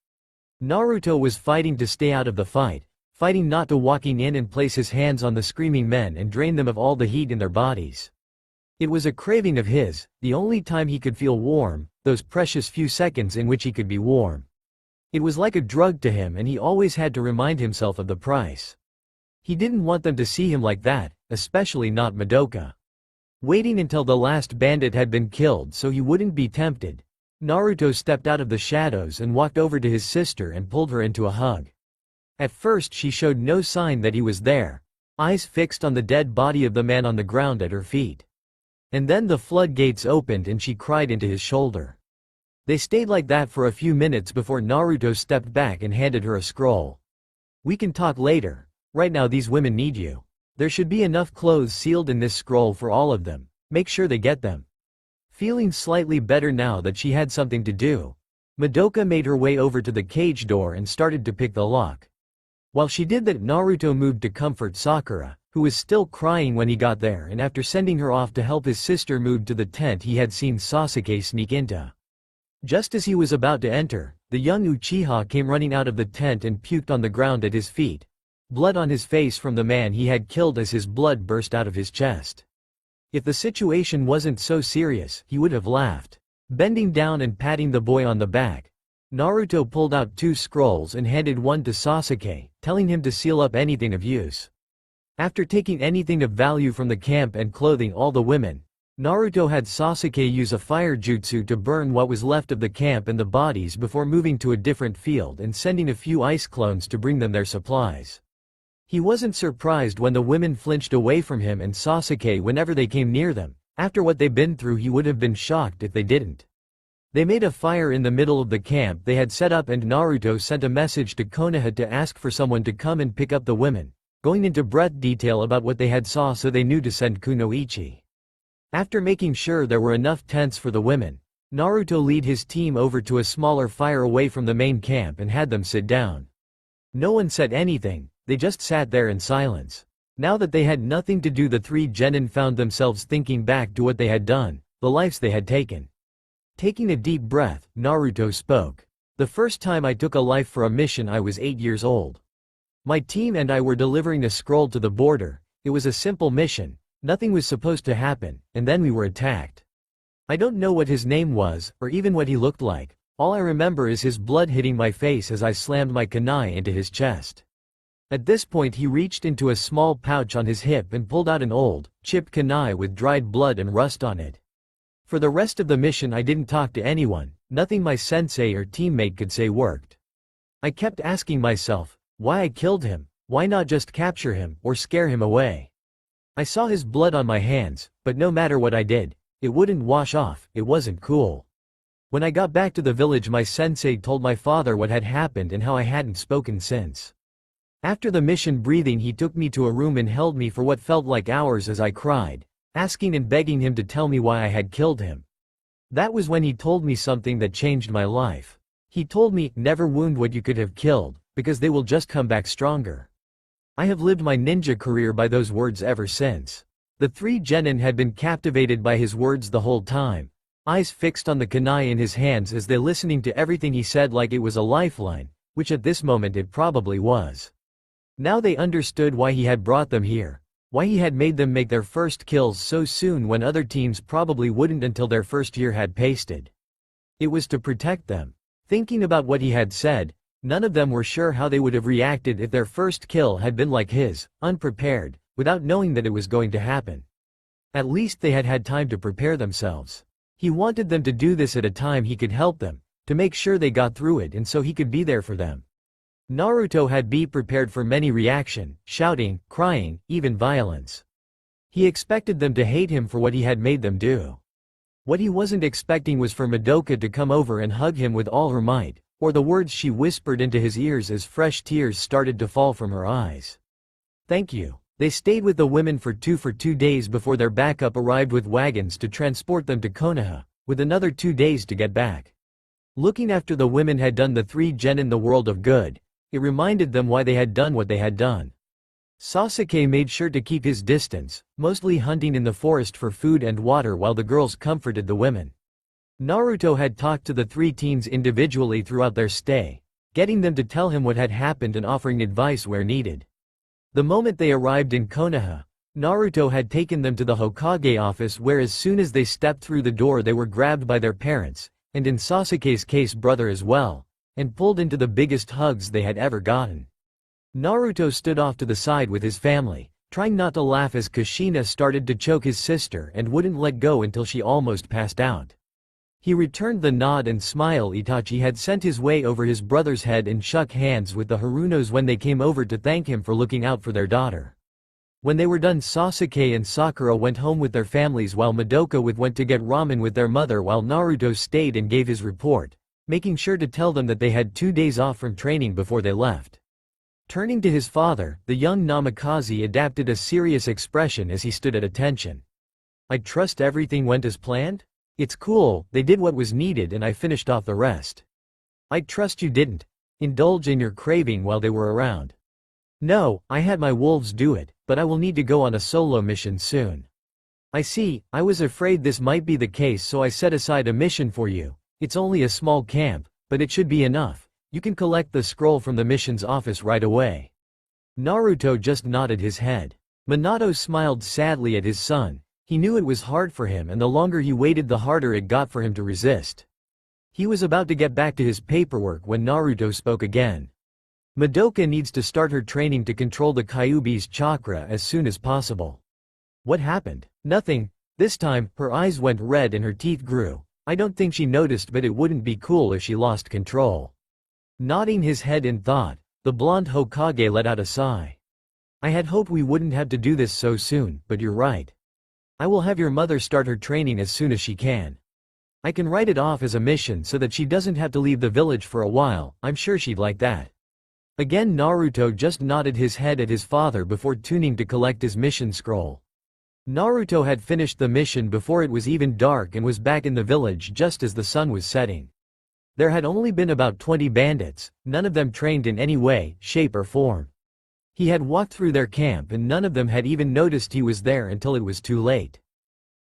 Naruto was fighting to stay out of the fight, fighting not to walking in and place his hands on the screaming men and drain them of all the heat in their bodies. It was a craving of his, the only time he could feel warm, those precious few seconds in which he could be warm. It was like a drug to him and he always had to remind himself of the price. He didn't want them to see him like that, especially not Madoka. Waiting until the last bandit had been killed so he wouldn't be tempted, Naruto stepped out of the shadows and walked over to his sister and pulled her into a hug. At first she showed no sign that he was there, eyes fixed on the dead body of the man on the ground at her feet. And then the floodgates opened and she cried into his shoulder. They stayed like that for a few minutes before Naruto stepped back and handed her a scroll. "We can talk later. Right now these women need you. There should be enough clothes sealed in this scroll for all of them. Make sure they get them." Feeling slightly better now that she had something to do, Madoka made her way over to the cage door and started to pick the lock. While she did that, Naruto moved to comfort Sakura, who was still crying when he got there, and after sending her off to help his sister move to the tent he had seen Sasuke sneak into. Just as he was about to enter, the young Uchiha came running out of the tent and puked on the ground at his feet, blood on his face from the man he had killed as his blood burst out of his chest. If the situation wasn't so serious, he would have laughed. Bending down and patting the boy on the back, Naruto pulled out 2 scrolls and handed one to Sasuke, telling him to seal up anything of use. After taking anything of value from the camp and clothing all the women, Naruto had Sasuke use a fire jutsu to burn what was left of the camp and the bodies before moving to a different field and sending a few ice clones to bring them their supplies. He wasn't surprised when the women flinched away from him and Sasuke whenever they came near them. After what they'd been through, he would have been shocked if they didn't. They made a fire in the middle of the camp they had set up and Naruto sent a message to Konoha to ask for someone to come and pick up the women, going into breath detail about what they had saw so they knew to send Kunoichi. After making sure there were enough tents for the women, Naruto led his team over to a smaller fire away from the main camp and had them sit down. No one said anything, they just sat there in silence. Now that they had nothing to do, the 3 genin found themselves thinking back to what they had done, the lives they had taken. Taking a deep breath, Naruto spoke. "The first time I took a life for a mission I was 8 years old. My team and I were delivering a scroll to the border. It was a simple mission, nothing was supposed to happen, and then we were attacked. I don't know what his name was, or even what he looked like. All I remember is his blood hitting my face as I slammed my kunai into his chest." At this point he reached into a small pouch on his hip and pulled out an old, chipped kunai with dried blood and rust on it. For the rest of the mission I didn't talk to anyone, nothing my sensei or teammate could say worked. I kept asking myself, why I killed him, why not just capture him, or scare him away? I saw his blood on my hands, but no matter what I did, it wouldn't wash off, it wasn't cool. When I got back to the village my sensei told my father what had happened and how I hadn't spoken since. After the mission breathing he took me to a room and held me for what felt like hours as I cried, asking and begging him to tell me why I had killed him. That was when he told me something that changed my life. He told me, never wound what you could have killed, because they will just come back stronger. I have lived my ninja career by those words ever since. The three genin had been captivated by his words the whole time, eyes fixed on the kunai in his hands as they listening to everything he said like it was a lifeline, which at this moment it probably was. Now they understood why he had brought them here, why he had made them make their first kills so soon when other teams probably wouldn't until their first year had pasted. It was to protect them. Thinking about what he had said, none of them were sure how they would have reacted if their first kill had been like his, unprepared, without knowing that it was going to happen. At least they had had time to prepare themselves. He wanted them to do this at a time he could help them, to make sure they got through it and so he could be there for them. Naruto had been prepared for many reaction, shouting, crying, even violence. He expected them to hate him for what he had made them do. What he wasn't expecting was for Madoka to come over and hug him with all her might, or the words she whispered into his ears as fresh tears started to fall from her eyes. Thank you. They stayed with the women for 2 days before their backup arrived with wagons to transport them to Konoha, with another 2 days to get back. Looking after the women had done the three genin the world of good. It reminded them why they had done what they had done. Sasuke made sure to keep his distance, mostly hunting in the forest for food and water while the girls comforted the women. Naruto had talked to the three teens individually throughout their stay, getting them to tell him what had happened and offering advice where needed. The moment they arrived in Konoha, Naruto had taken them to the Hokage office where as soon as they stepped through the door they were grabbed by their parents, and in Sasuke's case brother as well, and pulled into the biggest hugs they had ever gotten. Naruto stood off to the side with his family, trying not to laugh as Kushina started to choke his sister and wouldn't let go until she almost passed out. He returned the nod and smile Itachi had sent his way over his brother's head and shook hands with the Harunos when they came over to thank him for looking out for their daughter. When they were done Sasuke and Sakura went home with their families while Madoka went to get ramen with their mother while Naruto stayed and gave his report, making sure to tell them that they had 2 days off from training before they left. Turning to his father, the young Namikaze adapted a serious expression as he stood at attention. I trust everything went as planned? It's cool, they did what was needed and I finished off the rest. I trust you didn't indulge in your craving while they were around. No, I had my wolves do it, but I will need to go on a solo mission soon. I see, I was afraid this might be the case so I set aside a mission for you. It's only a small camp, but it should be enough. You can collect the scroll from the mission's office right away. Naruto just nodded his head. Minato smiled sadly at his son. He knew it was hard for him and the longer he waited the harder it got for him to resist. He was about to get back to his paperwork when Naruto spoke again. Madoka needs to start her training to control the Kyuubi's chakra as soon as possible. What happened? Nothing. This time, her eyes went red and her teeth grew. I don't think she noticed but it wouldn't be cool if she lost control. Nodding his head in thought, the blonde Hokage let out a sigh. I had hoped we wouldn't have to do this so soon, but you're right. I will have your mother start her training as soon as she can. I can write it off as a mission so that she doesn't have to leave the village for a while, I'm sure she'd like that. Again Naruto just nodded his head at his father before tuning to collect his mission scroll. Naruto had finished the mission before it was even dark and was back in the village just as the sun was setting. There had only been about 20 bandits, none of them trained in any way, shape or form. He had walked through their camp and none of them had even noticed he was there until it was too late.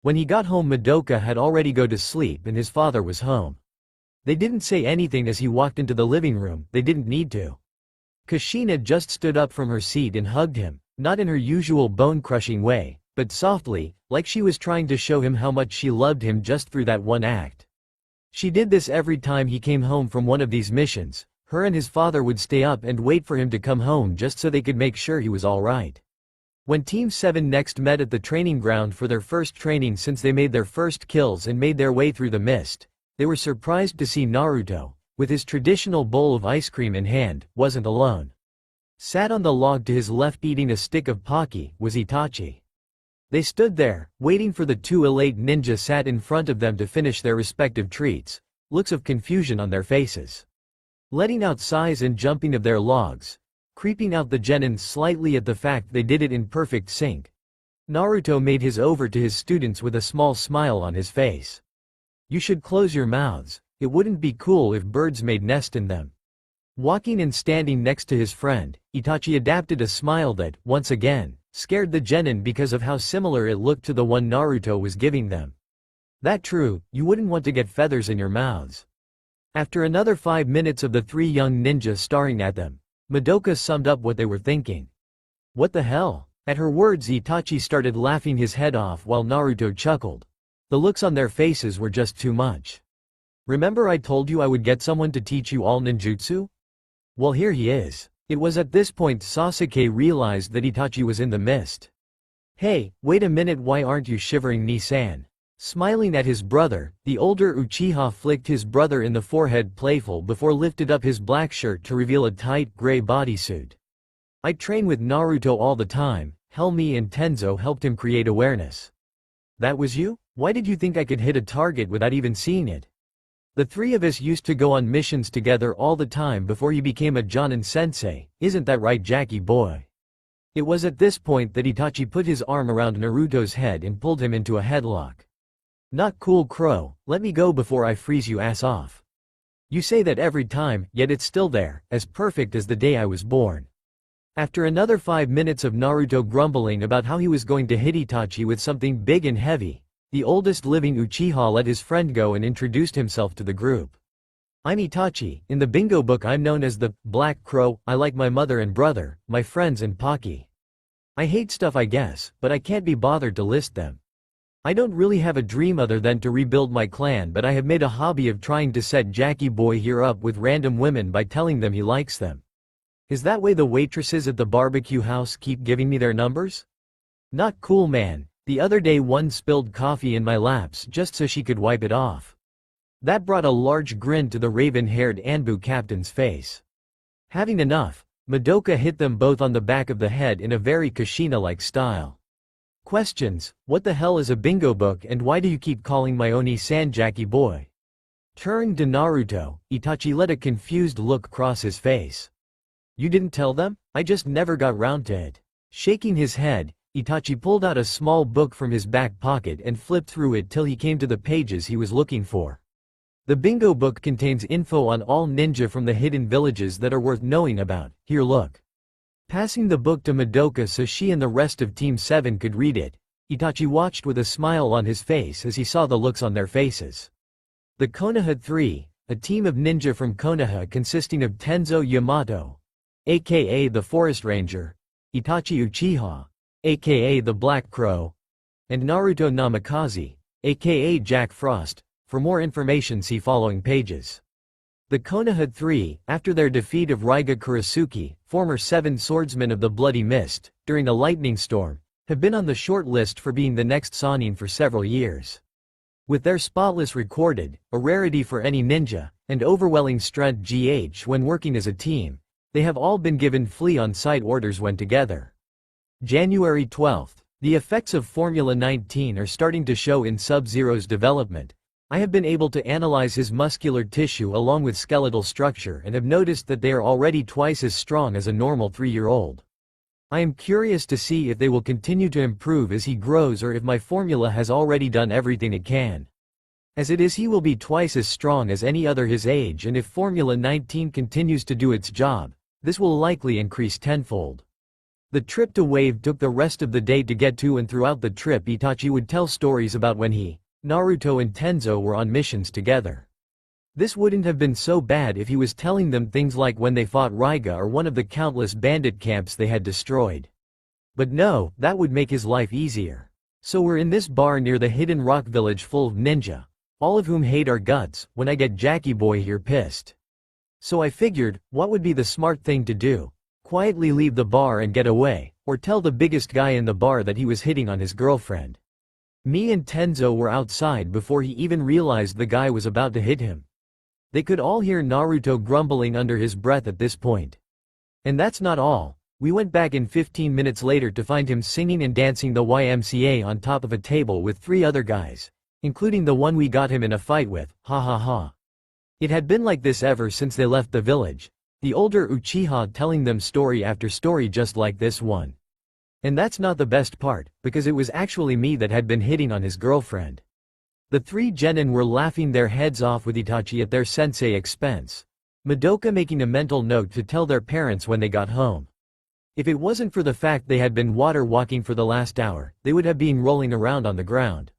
When he got home Madoka had already gone to sleep and his father was home. They didn't say anything as he walked into the living room, they didn't need to. Kushina just stood up from her seat and hugged him, not in her usual bone-crushing way, but softly, like she was trying to show him how much she loved him just through that one act. She did this every time he came home from one of these missions. Her and his father would stay up and wait for him to come home just so they could make sure he was all right. When Team 7 next met at the training ground for their first training since they made their first kills and made their way through the mist, they were surprised to see Naruto, with his traditional bowl of ice cream in hand, wasn't alone. Sat on the log to his left eating a stick of Pocky was Itachi. They stood there, waiting for the two elite ninja sat in front of them to finish their respective treats, looks of confusion on their faces. Letting out sighs and jumping of their logs, creeping out the genin slightly at the fact they did it in perfect sync. Naruto made his over to his students with a small smile on his face. You should close your mouths, it wouldn't be cool if birds made nest in them. Walking and standing next to his friend, Itachi adapted a smile that, once again, scared the genin because of how similar it looked to the one Naruto was giving them. That true, you wouldn't want to get feathers in your mouths. After another 5 minutes of the three young ninjas staring at them, Madoka summed up what they were thinking. What the hell? At her words Itachi started laughing his head off while Naruto chuckled. The looks on their faces were just too much. Remember I told you I would get someone to teach you all ninjutsu? Well, here he is. It was at this point Sasuke realized that Itachi was in the mist. Hey, wait a minute, why aren't you shivering, Ni-san? Smiling at his brother, the older Uchiha flicked his brother in the forehead playful before lifted up his black shirt to reveal a tight gray bodysuit. I train with Naruto all the time, Helmi and Tenzo helped him create awareness. That was you? Why did you think I could hit a target without even seeing it? The three of us used to go on missions together all the time before you became a Jonin sensei, isn't that right, Jackie boy? It was at this point that Itachi put his arm around Naruto's head and pulled him into a headlock. Not cool, Crow, let me go before I freeze you ass off. You say that every time, yet it's still there, as perfect as the day I was born. After another 5 minutes of Naruto grumbling about how he was going to hit Itachi with something big and heavy, the oldest living Uchiha let his friend go and introduced himself to the group. I'm Itachi, in the bingo book I'm known as the Black Crow, I like my mother and brother, my friends and Pocky. I hate stuff I guess, but I can't be bothered to list them. I don't really have a dream other than to rebuild my clan, but I have made a hobby of trying to set Jackie boy here up with random women by telling them he likes them. Is that way the waitresses at the barbecue house keep giving me their numbers? Not cool, man. The other day one spilled coffee in my laps just so she could wipe it off. That brought a large grin to the raven-haired Anbu captain's face. Having enough, Madoka hit them both on the back of the head in a very Kushina-like style. Questions: what the hell is a bingo book and why do you keep calling my Oni-san Jackie boy? Turning to Naruto, Itachi let a confused look cross his face. You didn't tell them? I just never got round to it. Shaking his head, Itachi pulled out a small book from his back pocket and flipped through it till he came to the pages he was looking for. The bingo book contains info on all ninja from the hidden villages that are worth knowing about. Here, look. Passing the book to Madoka so she and the rest of Team 7 could read it, Itachi watched with a smile on his face as he saw the looks on their faces. The Konoha 3, a team of ninja from Konoha consisting of Tenzo Yamato, aka the Forest Ranger, Itachi Uchiha, aka the Black Crow, and Naruto Namikaze, aka Jack Frost. For more information see following pages. The Konoha 3, after their defeat of Raiga Kurasuke, former 7 swordsmen of the Bloody Mist, during a lightning storm, have been on the short list for being the next Sannin for several years. With their spotless recorded, a rarity for any ninja, and overwhelming strength GH when working as a team, they have all been given flee on-site orders when together. January 12th. The effects of Formula 19 are starting to show in Sub-Zero's development. I have been able to analyze his muscular tissue along with skeletal structure and have noticed that they are already twice as strong as a normal 3-year-old. I am curious to see if they will continue to improve as he grows or if my formula has already done everything it can. As it is, he will be twice as strong as any other his age, and if Formula 19 continues to do its job, this will likely increase tenfold. The trip to Wave took the rest of the day to get to, and throughout the trip Itachi would tell stories about when he, Naruto and Tenzo were on missions together. This wouldn't have been so bad if he was telling them things like when they fought Raiga or one of the countless bandit camps they had destroyed. But no, that would make his life easier. So we're in this bar near the hidden rock village full of ninja, all of whom hate our guts, when I get Jackie boy here pissed. So I figured, what would be the smart thing to do? Quietly leave the bar and get away, or tell the biggest guy in the bar that he was hitting on his girlfriend. Me and Tenzo were outside before he even realized the guy was about to hit him. They could all hear Naruto grumbling under his breath at this point. And that's not all. We went back in 15 minutes later to find him singing and dancing the YMCA on top of a table with 3 other guys, including the one we got him in a fight with, ha ha ha. It had been like this ever since they left the village, the older Uchiha telling them story after story just like this one. And that's not the best part, because it was actually me that had been hitting on his girlfriend. The 3 genin were laughing their heads off with Itachi at their sensei expense, Madoka making a mental note to tell their parents when they got home. If it wasn't for the fact they had been water walking for the last hour, they would have been rolling around on the ground.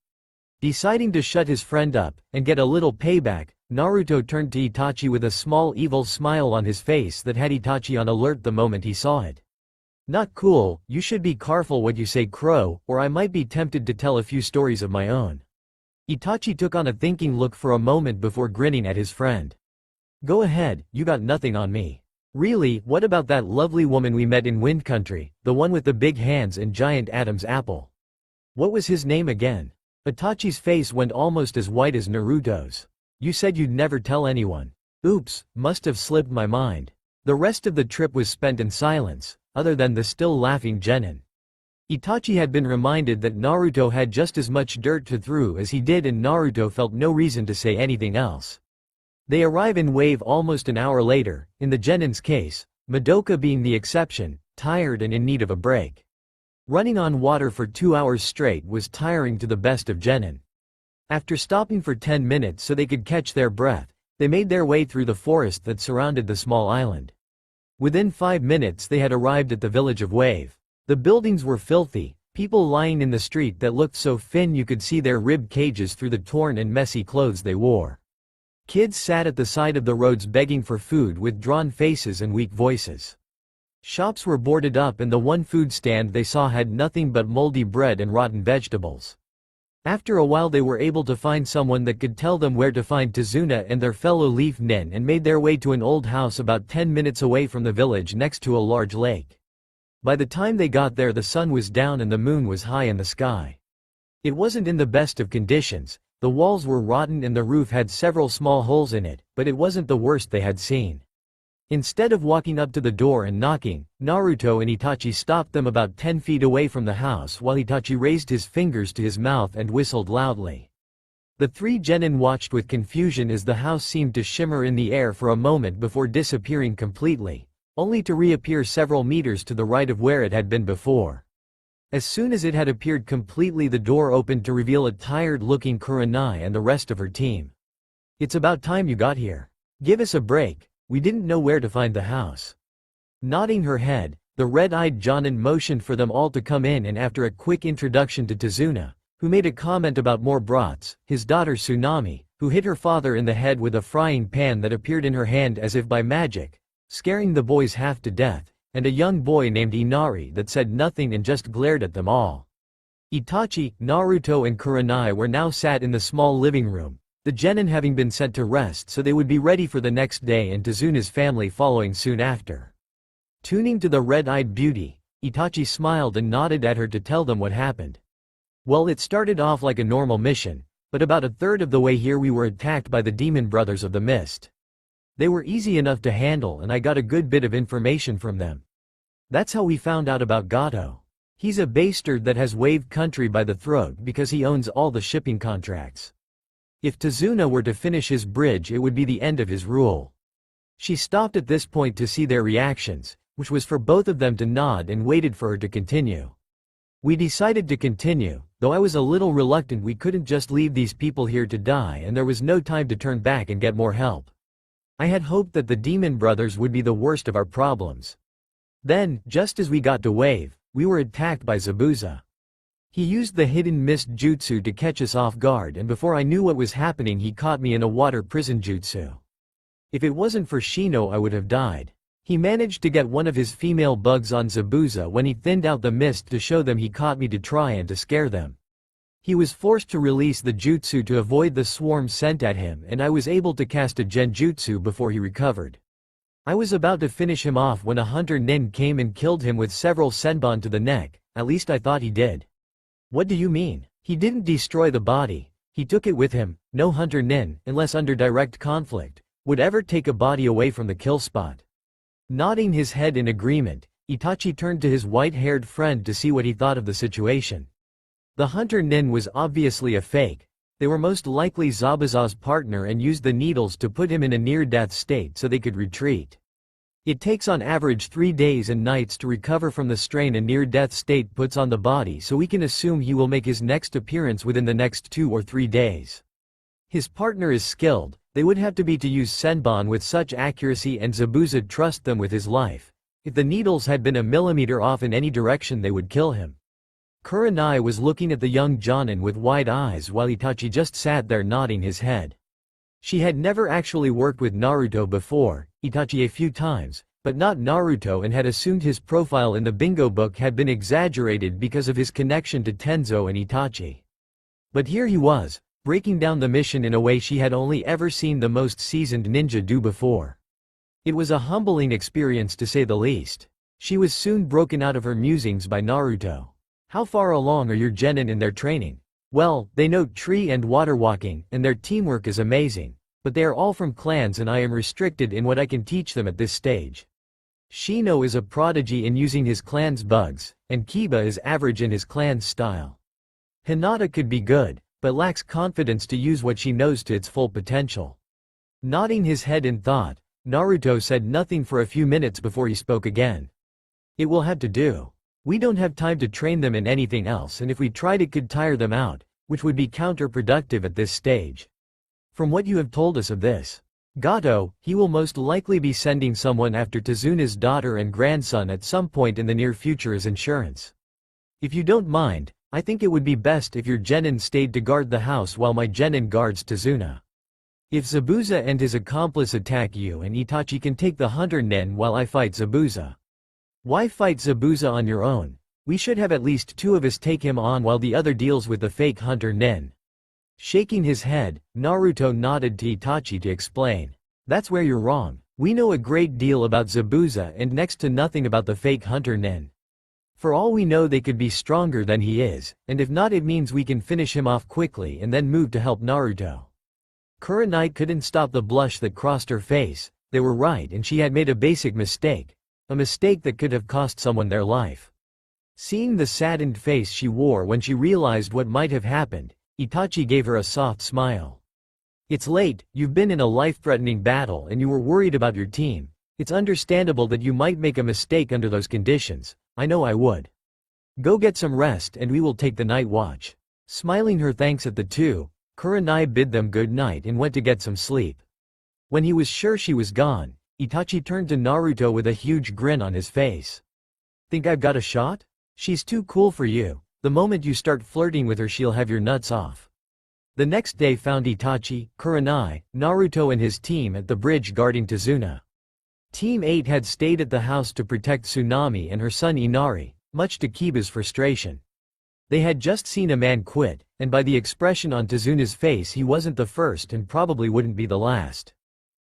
Deciding to shut his friend up, and get a little payback, Naruto turned to Itachi with a small evil smile on his face that had Itachi on alert the moment he saw it. Not cool, you should be careful what you say, Crow, or I might be tempted to tell a few stories of my own. Itachi took on a thinking look for a moment before grinning at his friend. Go ahead, you got nothing on me. Really, what about that lovely woman we met in Wind Country, the one with the big hands and giant Adam's apple? What was his name again? Itachi's face went almost as white as Naruto's. You said you'd never tell anyone. Oops, must have slipped my mind. The rest of the trip was spent in silence, other than the still laughing genin. Itachi had been reminded that Naruto had just as much dirt to throw as he did, and Naruto felt no reason to say anything else. They arrive in Wave almost an hour later, in the genin's case, Madoka being the exception, tired and in need of a break. Running on water for 2 hours straight was tiring to the best of genin. After stopping for 10 minutes so they could catch their breath, they made their way through the forest that surrounded the small island. Within 5 minutes they had arrived at the village of Wave. The buildings were filthy, people lying in the street that looked so thin you could see their rib cages through the torn and messy clothes they wore. Kids sat at the side of the roads begging for food with drawn faces and weak voices. Shops were boarded up, and the one food stand they saw had nothing but moldy bread and rotten vegetables. After a while they were able to find someone that could tell them where to find Tazuna and their fellow leaf nin, and made their way to an old house about 10 minutes away from the village next to a large lake. By the time they got there the sun was down and the moon was high in the sky. It wasn't in the best of conditions, the walls were rotten and the roof had several small holes in it, but it wasn't the worst they had seen. Instead of walking up to the door and knocking, Naruto and Itachi stopped them about 10 feet away from the house while Itachi raised his fingers to his mouth and whistled loudly. The 3 genin watched with confusion as the house seemed to shimmer in the air for a moment before disappearing completely, only to reappear several meters to the right of where it had been before. As soon as it had appeared completely, the door opened to reveal a tired-looking Kurenai and the rest of her team. It's about time you got here. Give us a break, we didn't know where to find the house. Nodding her head, the red-eyed Jonin motioned for them all to come in, and after a quick introduction to Tazuna, who made a comment about more brats, his daughter Tsunami, who hit her father in the head with a frying pan that appeared in her hand as if by magic, scaring the boys half to death, and a young boy named Inari that said nothing and just glared at them all. Itachi, Naruto and Kurenai were now sat in the small living room, the genin having been sent to rest so they would be ready for the next day, and Tazuna's family following soon after. Tuning to the red-eyed beauty, Itachi smiled and nodded at her to tell them what happened. Well, it started off like a normal mission, but about a third of the way here we were attacked by the demon brothers of the mist. They were easy enough to handle and I got a good bit of information from them. That's how we found out about Gato. He's a bastard that has Wave Country by the throat because he owns all the shipping contracts. If Tazuna were to finish his bridge it would be the end of his rule. She stopped at this point to see their reactions, which was for both of them to nod, and waited for her to continue. We decided to continue, though I was a little reluctant. We couldn't just leave these people here to die, and there was no time to turn back and get more help. I had hoped that the demon brothers would be the worst of our problems. Then, just as we got to Wave, we were attacked by Zabuza. He used the hidden mist jutsu to catch us off guard, and before I knew what was happening he caught me in a water prison jutsu. If it wasn't for Shino I would have died. He managed to get one of his female bugs on Zabuza when he thinned out the mist to show them he caught me to try and to scare them. He was forced to release the jutsu to avoid the swarm sent at him, and I was able to cast a genjutsu before he recovered. I was about to finish him off when a hunter nin came and killed him with several senbon to the neck, at least I thought he did. What do you mean? He didn't destroy the body, he took it with him. No hunter nin, unless under direct conflict, would ever take a body away from the kill spot. Nodding his head in agreement, Itachi turned to his white-haired friend to see what he thought of the situation. The hunter nin was obviously a fake. They were most likely Zabuza's partner and used the needles to put him in a near-death state so they could retreat. It takes on average 3 days and nights to recover from the strain a near-death state puts on the body, so we can assume he will make his next appearance within the next 2 or 3 days. His partner is skilled, they would have to be to use senbon with such accuracy, and Zabuza trust them with his life. If the needles had been a millimeter off in any direction they would kill him. Kurenai was looking at the young Jonin with wide eyes while Itachi just sat there nodding his head. She had never actually worked with Naruto before, Itachi a few times, but not Naruto, and had assumed his profile in the bingo book had been exaggerated because of his connection to Tenzo and Itachi. But here he was, breaking down the mission in a way she had only ever seen the most seasoned ninja do before. It was a humbling experience to say the least. She was soon broken out of her musings by Naruto. How far along are your genin in their training? Well, they know tree and water walking, and their teamwork is amazing, but they are all from clans and I am restricted in what I can teach them at this stage. Shino is a prodigy in using his clan's bugs, and Kiba is average in his clan's style. Hinata could be good, but lacks confidence to use what she knows to its full potential. Nodding his head in thought, Naruto said nothing for a few minutes before he spoke again. It will have to do. We don't have time to train them in anything else, and if we tried it could tire them out, which would be counterproductive at this stage. From what you have told us of this Gato, he will most likely be sending someone after Tezuna's daughter and grandson at some point in the near future as insurance. If you don't mind, I think it would be best if your genin stayed to guard the house while my genin guards Tezuna. If Zabuza and his accomplice attack you, and Itachi can take the hunter nin while I fight Zabuza. Why fight Zabuza on your own? We should have at least 2 of us take him on while the other deals with the fake hunter nin. Shaking his head, Naruto nodded to Itachi to explain. That's where you're wrong. We know a great deal about Zabuza and next to nothing about the fake hunter nin. For all we know they could be stronger than he is, and if not it means we can finish him off quickly and then move to help Naruto. Kurenai couldn't stop the blush that crossed her face. They were right and she had made a basic mistake. A mistake that could have cost someone their life. Seeing the saddened face she wore when she realized what might have happened, Itachi gave her a soft smile. It's late, you've been in a life-threatening battle and you were worried about your team. It's understandable that you might make a mistake under those conditions. I know I would. Go get some rest and we will take the night watch. Smiling her thanks at the two, Kurenai bid them good night and went to get some sleep. When he was sure she was gone, Itachi turned to Naruto with a huge grin on his face. Think I've got a shot? She's too cool for you. The moment you start flirting with her she'll have your nuts off. The next day found Itachi, Kurenai, Naruto and his team at the bridge guarding Tezuna. Team 8 had stayed at the house to protect Tsunami and her son Inari, much to Kiba's frustration. They had just seen a man quit, and by the expression on Tezuna's face he wasn't the first and probably wouldn't be the last.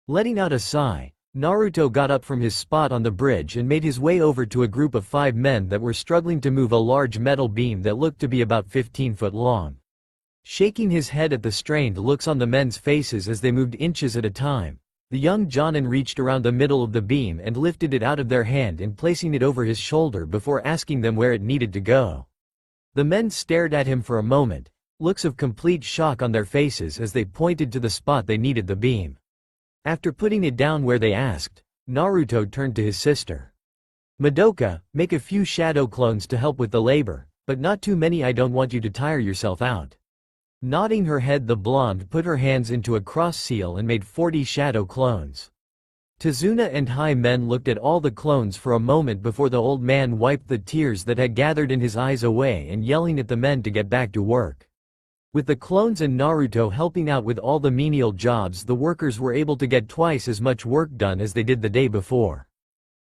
Letting out a sigh, Naruto got up from his spot on the bridge and made his way over to a group of 5 men that were struggling to move a large metal beam that looked to be about 15 foot long. Shaking his head at the strained looks on the men's faces as they moved inches at a time, the young Jonin reached around the middle of the beam and lifted it out of their hand and placing it over his shoulder before asking them where it needed to go. The men stared at him for a moment, looks of complete shock on their faces as they pointed to the spot they needed the beam. After putting it down where they asked, Naruto turned to his sister. Madoka, make a few shadow clones to help with the labor, but not too many, I don't want you to tire yourself out. Nodding her head, the blonde put her hands into a cross seal and made 40 shadow clones. Tezuna and Hai Men looked at all the clones for a moment before the old man wiped the tears that had gathered in his eyes away and yelling at the men to get back to work. With the clones and Naruto helping out with all the menial jobs, the workers were able to get twice as much work done as they did the day before.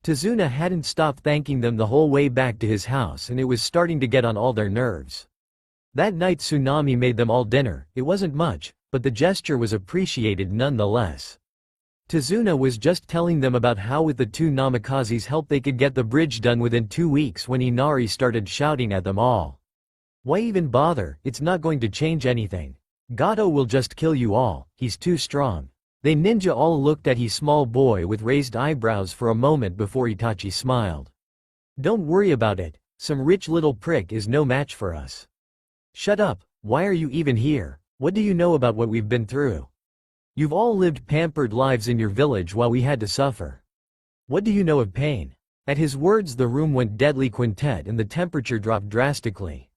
Tezuna hadn't stopped thanking them the whole way back to his house and it was starting to get on all their nerves. That night Tsunami made them all dinner. It wasn't much, but the gesture was appreciated nonetheless. Tazuna was just telling them about how with the two Namikaze's help they could get the bridge done within 2 weeks when Inari started shouting at them all. Why even bother, it's not going to change anything. Gato will just kill you all, he's too strong. They ninja all looked at his small boy with raised eyebrows for a moment before Itachi smiled. Don't worry about it, some rich little prick is no match for us. Shut up, why are you even here? What do you know about what we've been through? You've all lived pampered lives in your village while we had to suffer. What do you know of pain? At his words the room went deadly quintet and the temperature dropped drastically.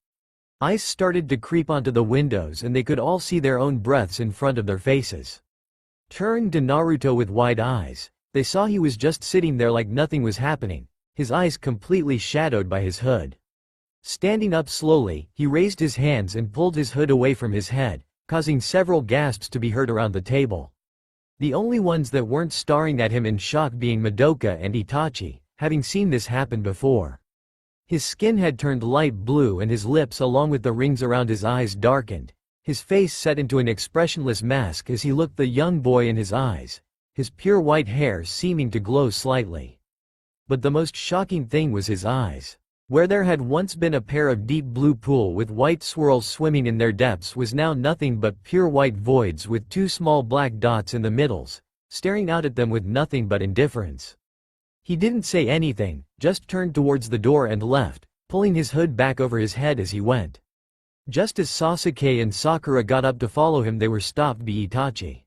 Ice started to creep onto the windows and they could all see their own breaths in front of their faces. Turned to Naruto with wide eyes, they saw he was just sitting there like nothing was happening, his eyes completely shadowed by his hood. Standing up slowly, he raised his hands and pulled his hood away from his head, causing several gasps to be heard around the table. The only ones that weren't staring at him in shock being Madoka and Itachi, having seen this happen before. His skin had turned light blue and his lips along with the rings around his eyes darkened. His face set into an expressionless mask as he looked the young boy in his eyes, his pure white hair seeming to glow slightly. But the most shocking thing was his eyes. Where there had once been a pair of deep blue pool with white swirls swimming in their depths was now nothing but pure white voids with two small black dots in the middles, staring out at them with nothing but indifference. He didn't say anything, just turned towards the door and left, pulling his hood back over his head as he went. Just as Sasuke and Sakura got up to follow him they were stopped by Itachi.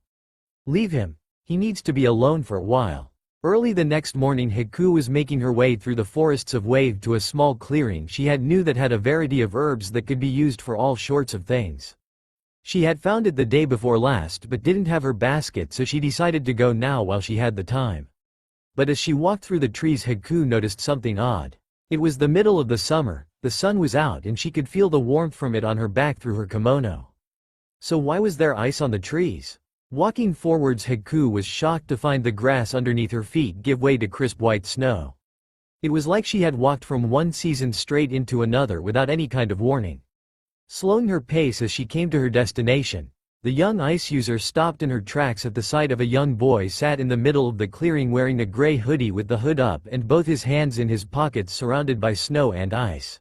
Leave him. He needs to be alone for a while. Early the next morning Haku was making her way through the forests of Wave to a small clearing she knew that had a variety of herbs that could be used for all sorts of things. She had found it the day before last but didn't have her basket so she decided to go now while she had the time. But as she walked through the trees Haku noticed something odd. It was the middle of the summer, the sun was out and she could feel the warmth from it on her back through her kimono. So why was there ice on the trees? Walking forwards Haku was shocked to find the grass underneath her feet give way to crisp white snow. It was like she had walked from one season straight into another without any kind of warning. Slowing her pace as she came to her destination, the young ice user stopped in her tracks at the sight of a young boy sat in the middle of the clearing wearing a gray hoodie with the hood up and both his hands in his pockets surrounded by snow and ice.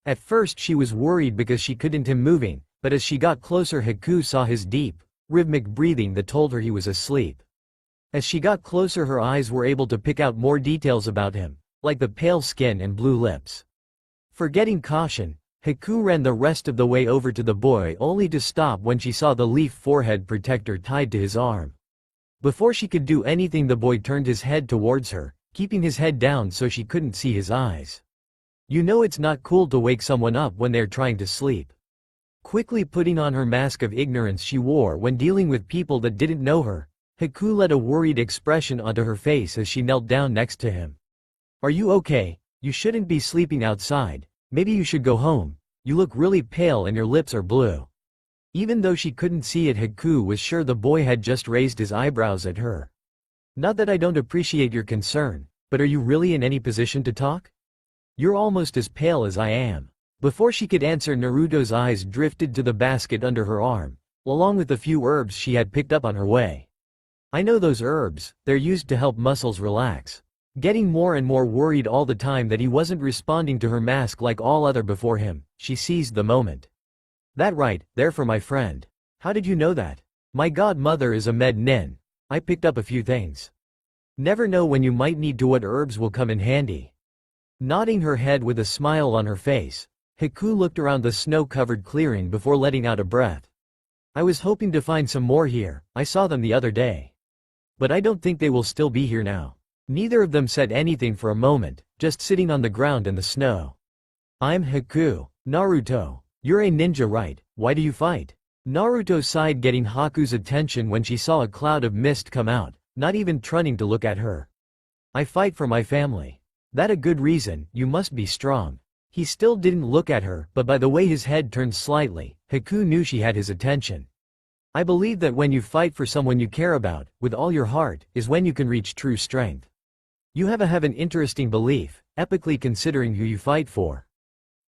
At first she was worried because she couldn't him moving, but as she got closer Haku saw his deep, rhythmic breathing that told her he was asleep. As she got closer her eyes were able to pick out more details about him, like the pale skin and blue lips. Forgetting caution, Haku ran the rest of the way over to the boy only to stop when she saw the leaf forehead protector tied to his arm. Before she could do anything the boy turned his head towards her, keeping his head down so she couldn't see his eyes. You know it's not cool to wake someone up when they're trying to sleep. Quickly putting on her mask of ignorance she wore when dealing with people that didn't know her, Haku let a worried expression onto her face as she knelt down next to him. Are you okay? You shouldn't be sleeping outside, maybe you should go home, you look really pale and your lips are blue. Even though she couldn't see it Haku was sure the boy had just raised his eyebrows at her. Not that I don't appreciate your concern, but are you really in any position to talk? You're almost as pale as I am. Before she could answer Naruto's eyes drifted to the basket under her arm, along with the few herbs she had picked up on her way. I know those herbs, they're used to help muscles relax. Getting more and more worried all the time that he wasn't responding to her mask like all other before him, she seized the moment. That right, there for my friend. How did you know that? My godmother is a med nin. I picked up a few things. Never know when you might need to what herbs will come in handy. Nodding her head with a smile on her face, Haku looked around the snow-covered clearing before letting out a breath. I was hoping to find some more here, I saw them the other day. But I don't think they will still be here now. Neither of them said anything for a moment, just sitting on the ground in the snow. I'm Haku. Naruto. You're a ninja right, why do you fight? Naruto sighed getting Haku's attention when she saw a cloud of mist come out, not even trying to look at her. I fight for my family. That a good reason, you must be strong. He still didn't look at her, but by the way his head turned slightly, Haku knew she had his attention. I believe that when you fight for someone you care about, with all your heart, is when you can reach true strength. You have an interesting belief, epically considering who you fight for.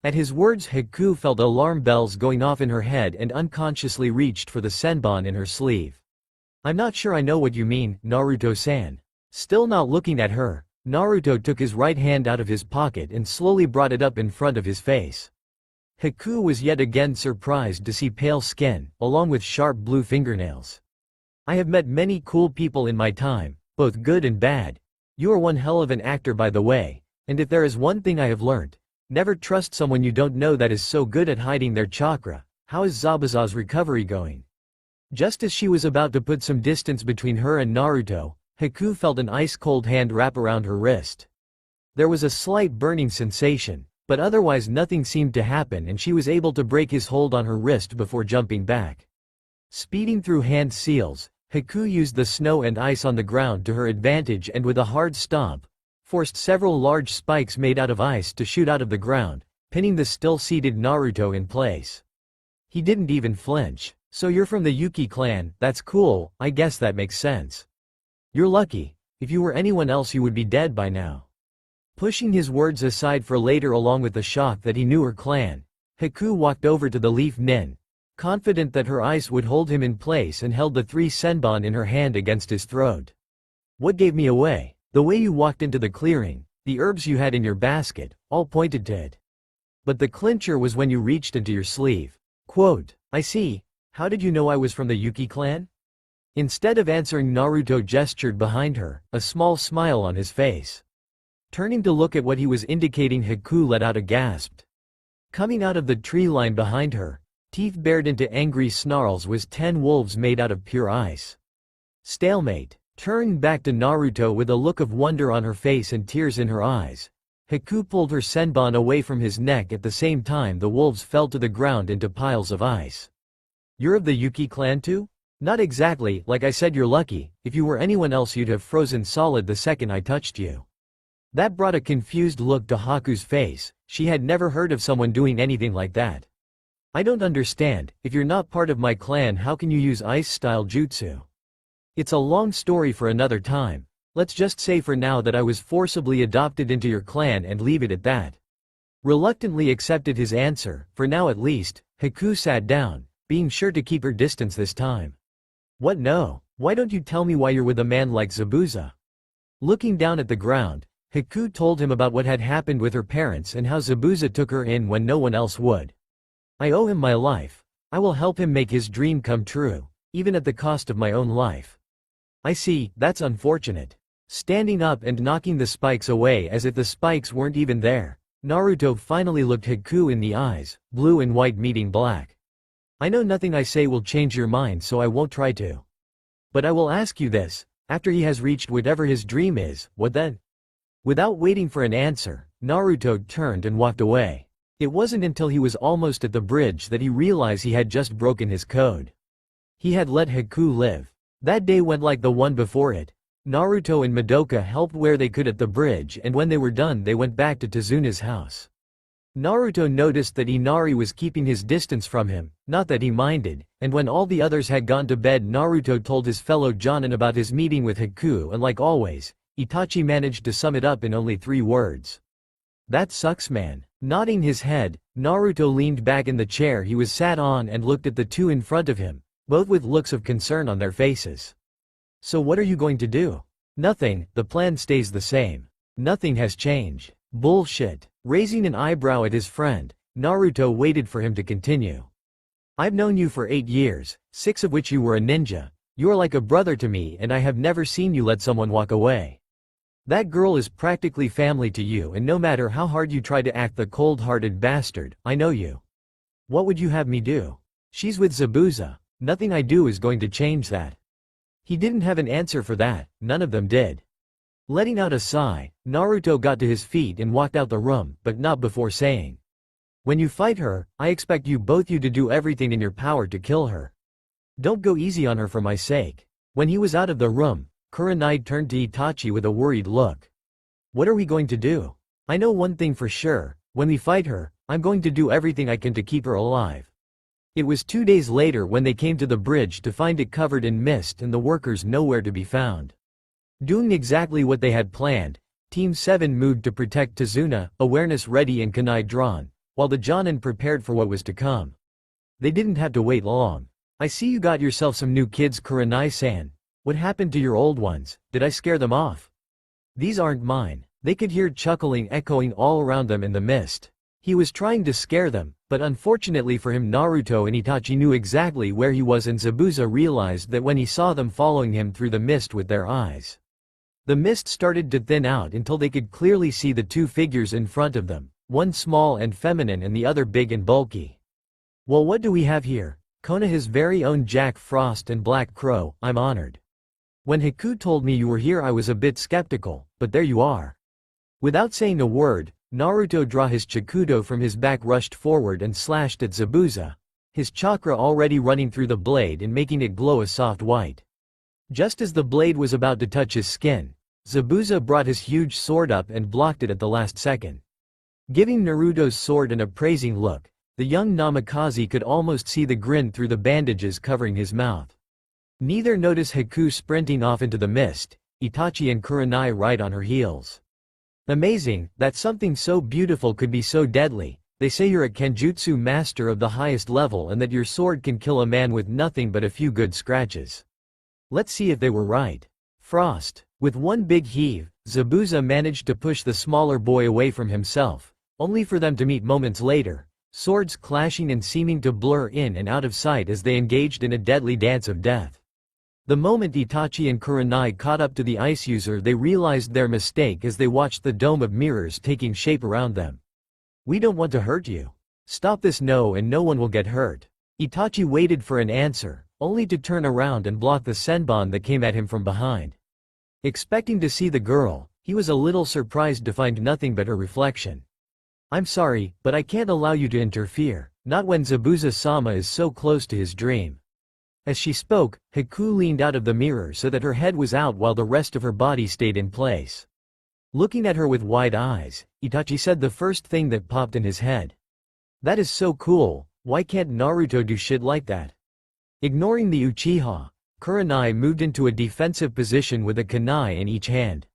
At his words Haku felt alarm bells going off in her head and unconsciously reached for the senbon in her sleeve. I'm not sure I know what you mean, Naruto-san. Still not looking at her, Naruto took his right hand out of his pocket and slowly brought it up in front of his face. Haku was yet again surprised to see pale skin, along with sharp blue fingernails. I have met many cool people in my time, both good and bad. You are one hell of an actor by the way, and if there is one thing I have learned, never trust someone you don't know that is so good at hiding their chakra. How is Zabuza's recovery going? Just as she was about to put some distance between her and Naruto, Haku felt an ice-cold hand wrap around her wrist. There was a slight burning sensation, but otherwise nothing seemed to happen and she was able to break his hold on her wrist before jumping back. Speeding through hand seals, Haku used the snow and ice on the ground to her advantage and with a hard stomp, forced several large spikes made out of ice to shoot out of the ground, pinning the still-seated Naruto in place. He didn't even flinch. So you're from the Yuki clan, that's cool, I guess that makes sense. You're lucky. If you were anyone else you would be dead by now. Pushing his words aside for later along with the shock that he knew her clan, Haku walked over to the Leaf Nin, confident that her ice would hold him in place and held the 3 senbon in her hand against his throat. What gave me away? The way you walked into the clearing, the herbs you had in your basket, all pointed to it. But the clincher was when you reached into your sleeve. Quote, I see. How did you know I was from the Yuki clan? Instead of answering, Naruto gestured behind her, a small smile on his face. Turning to look at what he was indicating, Haku let out a gasp. Coming out of the tree line behind her, teeth bared into angry snarls, was 10 wolves made out of pure ice. Stalemate. Turning back to Naruto with a look of wonder on her face and tears in her eyes, Haku pulled her senbon away from his neck. At the same time the wolves fell to the ground into piles of ice. You're of the Yuki clan too? Not exactly, like I said, you're lucky. If you were anyone else you'd have frozen solid the second I touched you. That brought a confused look to Haku's face. She had never heard of someone doing anything like that. I don't understand, if you're not part of my clan how can you use ice-style jutsu? It's a long story for another time. Let's just say for now that I was forcibly adopted into your clan and leave it at that. Reluctantly accepted his answer, for now at least. Haku sat down, being sure to keep her distance this time. What no? Why don't you tell me why you're with a man like Zabuza? Looking down at the ground, Haku told him about what had happened with her parents and how Zabuza took her in when no one else would. I owe him my life. I will help him make his dream come true, even at the cost of my own life. I see, that's unfortunate. Standing up and knocking the spikes away as if the spikes weren't even there, Naruto finally looked Haku in the eyes, blue and white meeting black. I know nothing I say will change your mind, so I won't try to. But I will ask you this, after he has reached whatever his dream is, what then? Without waiting for an answer, Naruto turned and walked away. It wasn't until he was almost at the bridge that he realized he had just broken his code. He had let Haku live. That day went like the one before it. Naruto and Madoka helped where they could at the bridge, and when they were done they went back to Tazuna's house. Naruto noticed that Inari was keeping his distance from him, not that he minded, and when all the others had gone to bed Naruto told his fellow Jonin about his meeting with Haku, and like always, Itachi managed to sum it up in only 3 words. That sucks, man. Nodding his head, Naruto leaned back in the chair he was sat on and looked at the 2 in front of him, both with looks of concern on their faces. So what are you going to do? Nothing, the plan stays the same. Nothing has changed. Bullshit. Raising an eyebrow at his friend, Naruto waited for him to continue. I've known you for 8 years, 6 of which you were a ninja. You are like a brother to me and I have never seen you let someone walk away. That girl is practically family to you, and no matter how hard you try to act the cold-hearted bastard, I know you. What would you have me do? She's with Zabuza. Nothing I do is going to change that. He didn't have an answer for that, none of them did. Letting out a sigh, Naruto got to his feet and walked out the room, but not before saying, when you fight her, I expect you to do everything in your power to kill her. Don't go easy on her for my sake. When he was out of the room, Kurenai turned to Itachi with a worried look. What are we going to do? I know one thing for sure, when we fight her, I'm going to do everything I can to keep her alive. It was 2 days later when they came to the bridge to find it covered in mist and the workers nowhere to be found. Doing exactly what they had planned, Team 7 moved to protect Tazuna, awareness ready and kunai drawn, while the Jonin prepared for what was to come. They didn't have to wait long. I see you got yourself some new kids, Kurenai-san. What happened to your old ones? Did I scare them off? These aren't mine. They could hear chuckling echoing all around them in the mist. He was trying to scare them, but unfortunately for him Naruto and Itachi knew exactly where he was, and Zabuza realized that when he saw them following him through the mist with their eyes. The mist started to thin out until they could clearly see the two figures in front of them, one small and feminine and the other big and bulky. Well, what do we have here? Konoha's very own Jack Frost and Black Crow. I'm honored. When Haku told me you were here I was a bit skeptical, but there you are. Without saying a word, Naruto drew his Chikudo from his back, rushed forward and slashed at Zabuza, his chakra already running through the blade and making it glow a soft white. Just as the blade was about to touch his skin, Zabuza brought his huge sword up and blocked it at the last second. Giving Naruto's sword an appraising look, the young Namikaze could almost see the grin through the bandages covering his mouth. Neither noticed Haku sprinting off into the mist, Itachi and Kurenai right on her heels. Amazing, that something so beautiful could be so deadly. They say you're a Kenjutsu master of the highest level and that your sword can kill a man with nothing but a few good scratches. Let's see if they were right. Frost. With one big heave, Zabuza managed to push the smaller boy away from himself, only for them to meet moments later, swords clashing and seeming to blur in and out of sight as they engaged in a deadly dance of death. The moment Itachi and Kurenai caught up to the ice user, they realized their mistake as they watched the dome of mirrors taking shape around them. We don't want to hurt you. Stop this no, and no one will get hurt. Itachi waited for an answer, only to turn around and block the senbon that came at him from behind. Expecting to see the girl, he was a little surprised to find nothing but her reflection. I'm sorry, but I can't allow you to interfere, not when Zabuza-sama is so close to his dream. As she spoke, Haku leaned out of the mirror so that her head was out while the rest of her body stayed in place. Looking at her with wide eyes, Itachi said the first thing that popped in his head. That is so cool, why can't Naruto do shit like that? Ignoring the Uchiha, Kurenai moved into a defensive position with a kunai in each hand.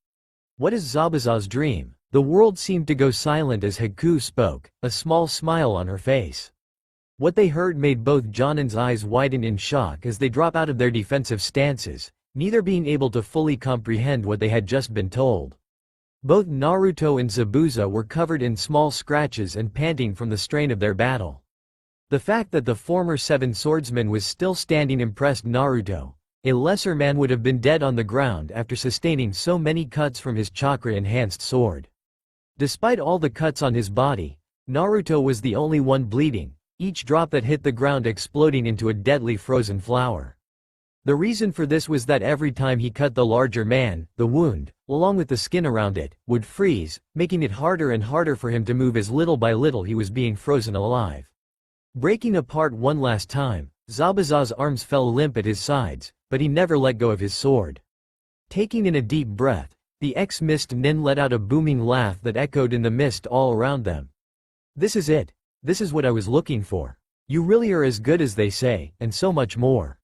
What is Zabuza's dream? The world seemed to go silent as Haku spoke, a small smile on her face. What they heard made both Jonin's eyes widen in shock as they drop out of their defensive stances, neither being able to fully comprehend what they had just been told. Both Naruto and Zabuza were covered in small scratches and panting from the strain of their battle. The fact that the former seven swordsman was still standing impressed Naruto. A lesser man would have been dead on the ground after sustaining so many cuts from his chakra-enhanced sword. Despite all the cuts on his body, Naruto was the only one bleeding, each drop that hit the ground exploding into a deadly frozen flower. The reason for this was that every time he cut the larger man, the wound, along with the skin around it, would freeze, making it harder and harder for him to move as little by little he was being frozen alive. Breaking apart one last time, Zabuza's arms fell limp at his sides, but he never let go of his sword. Taking in a deep breath, the ex-mist nin let out a booming laugh that echoed in the mist all around them. This is it. This is what I was looking for. You really are as good as they say, and so much more.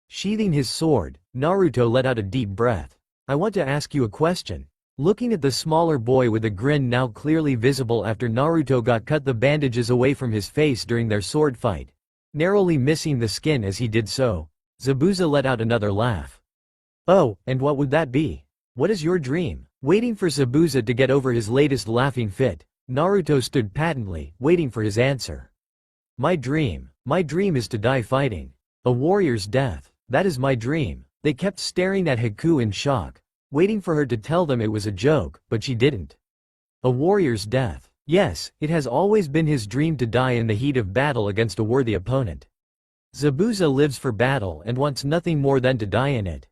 Sheathing his sword, Naruto let out a deep breath. I want to ask you a question. Looking at the smaller boy with a grin now clearly visible after Naruto got cut the bandages away from his face during their sword fight, narrowly missing the skin as he did so, Zabuza let out another laugh. Oh, and what would that be? What is your dream? Waiting for Zabuza to get over his latest laughing fit, Naruto stood patently, waiting for his answer. My dream is to die fighting. A warrior's death. That is my dream. They kept staring at Haku in shock, waiting for her to tell them it was a joke, but she didn't. A warrior's death. Yes, it has always been his dream to die in the heat of battle against a worthy opponent. Zabuza lives for battle and wants nothing more than to die in it.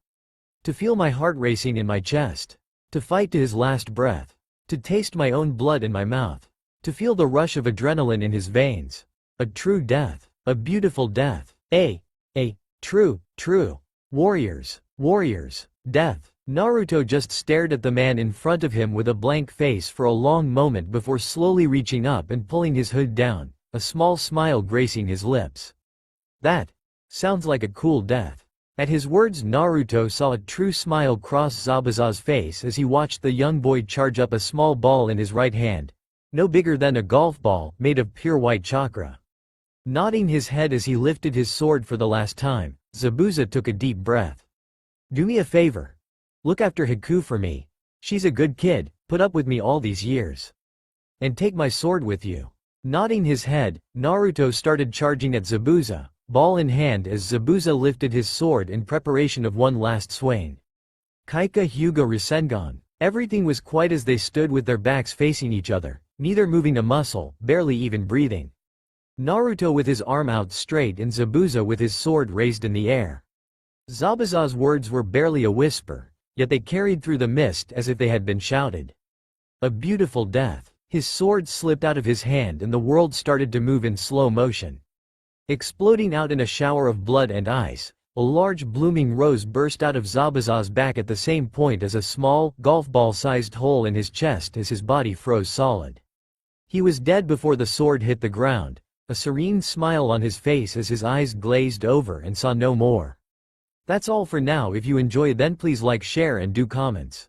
To feel my heart racing in my chest. To fight to his last breath. To taste my own blood in my mouth. To feel the rush of adrenaline in his veins. A true death. A beautiful death. True. Warriors. Death. Naruto just stared at the man in front of him with a blank face for a long moment before slowly reaching up and pulling his hood down, a small smile gracing his lips. That sounds like a cool death. At his words, Naruto saw a true smile cross Zabuza's face as he watched the young boy charge up a small ball in his right hand, no bigger than a golf ball, made of pure white chakra. Nodding his head as he lifted his sword for the last time, Zabuza took a deep breath. Do me a favor. Look after Haku for me. She's a good kid, put up with me all these years. And take my sword with you. Nodding his head, Naruto started charging at Zabuza, ball in hand as Zabuza lifted his sword in preparation of one last swing. Kaika Hyuga Rasengan. Everything was quite as they stood with their backs facing each other, neither moving a muscle, barely even breathing. Naruto with his arm out straight and Zabuza with his sword raised in the air. Zabuza's words were barely a whisper, yet they carried through the mist as if they had been shouted. A beautiful death. His sword slipped out of his hand and the world started to move in slow motion. Exploding out in a shower of blood and ice, a large blooming rose burst out of Zabuza's back at the same point as a small, golf ball-sized hole in his chest as his body froze solid. He was dead before the sword hit the ground, a serene smile on his face as his eyes glazed over and saw no more. That's all for now. If you enjoy, then please like, share and do comments.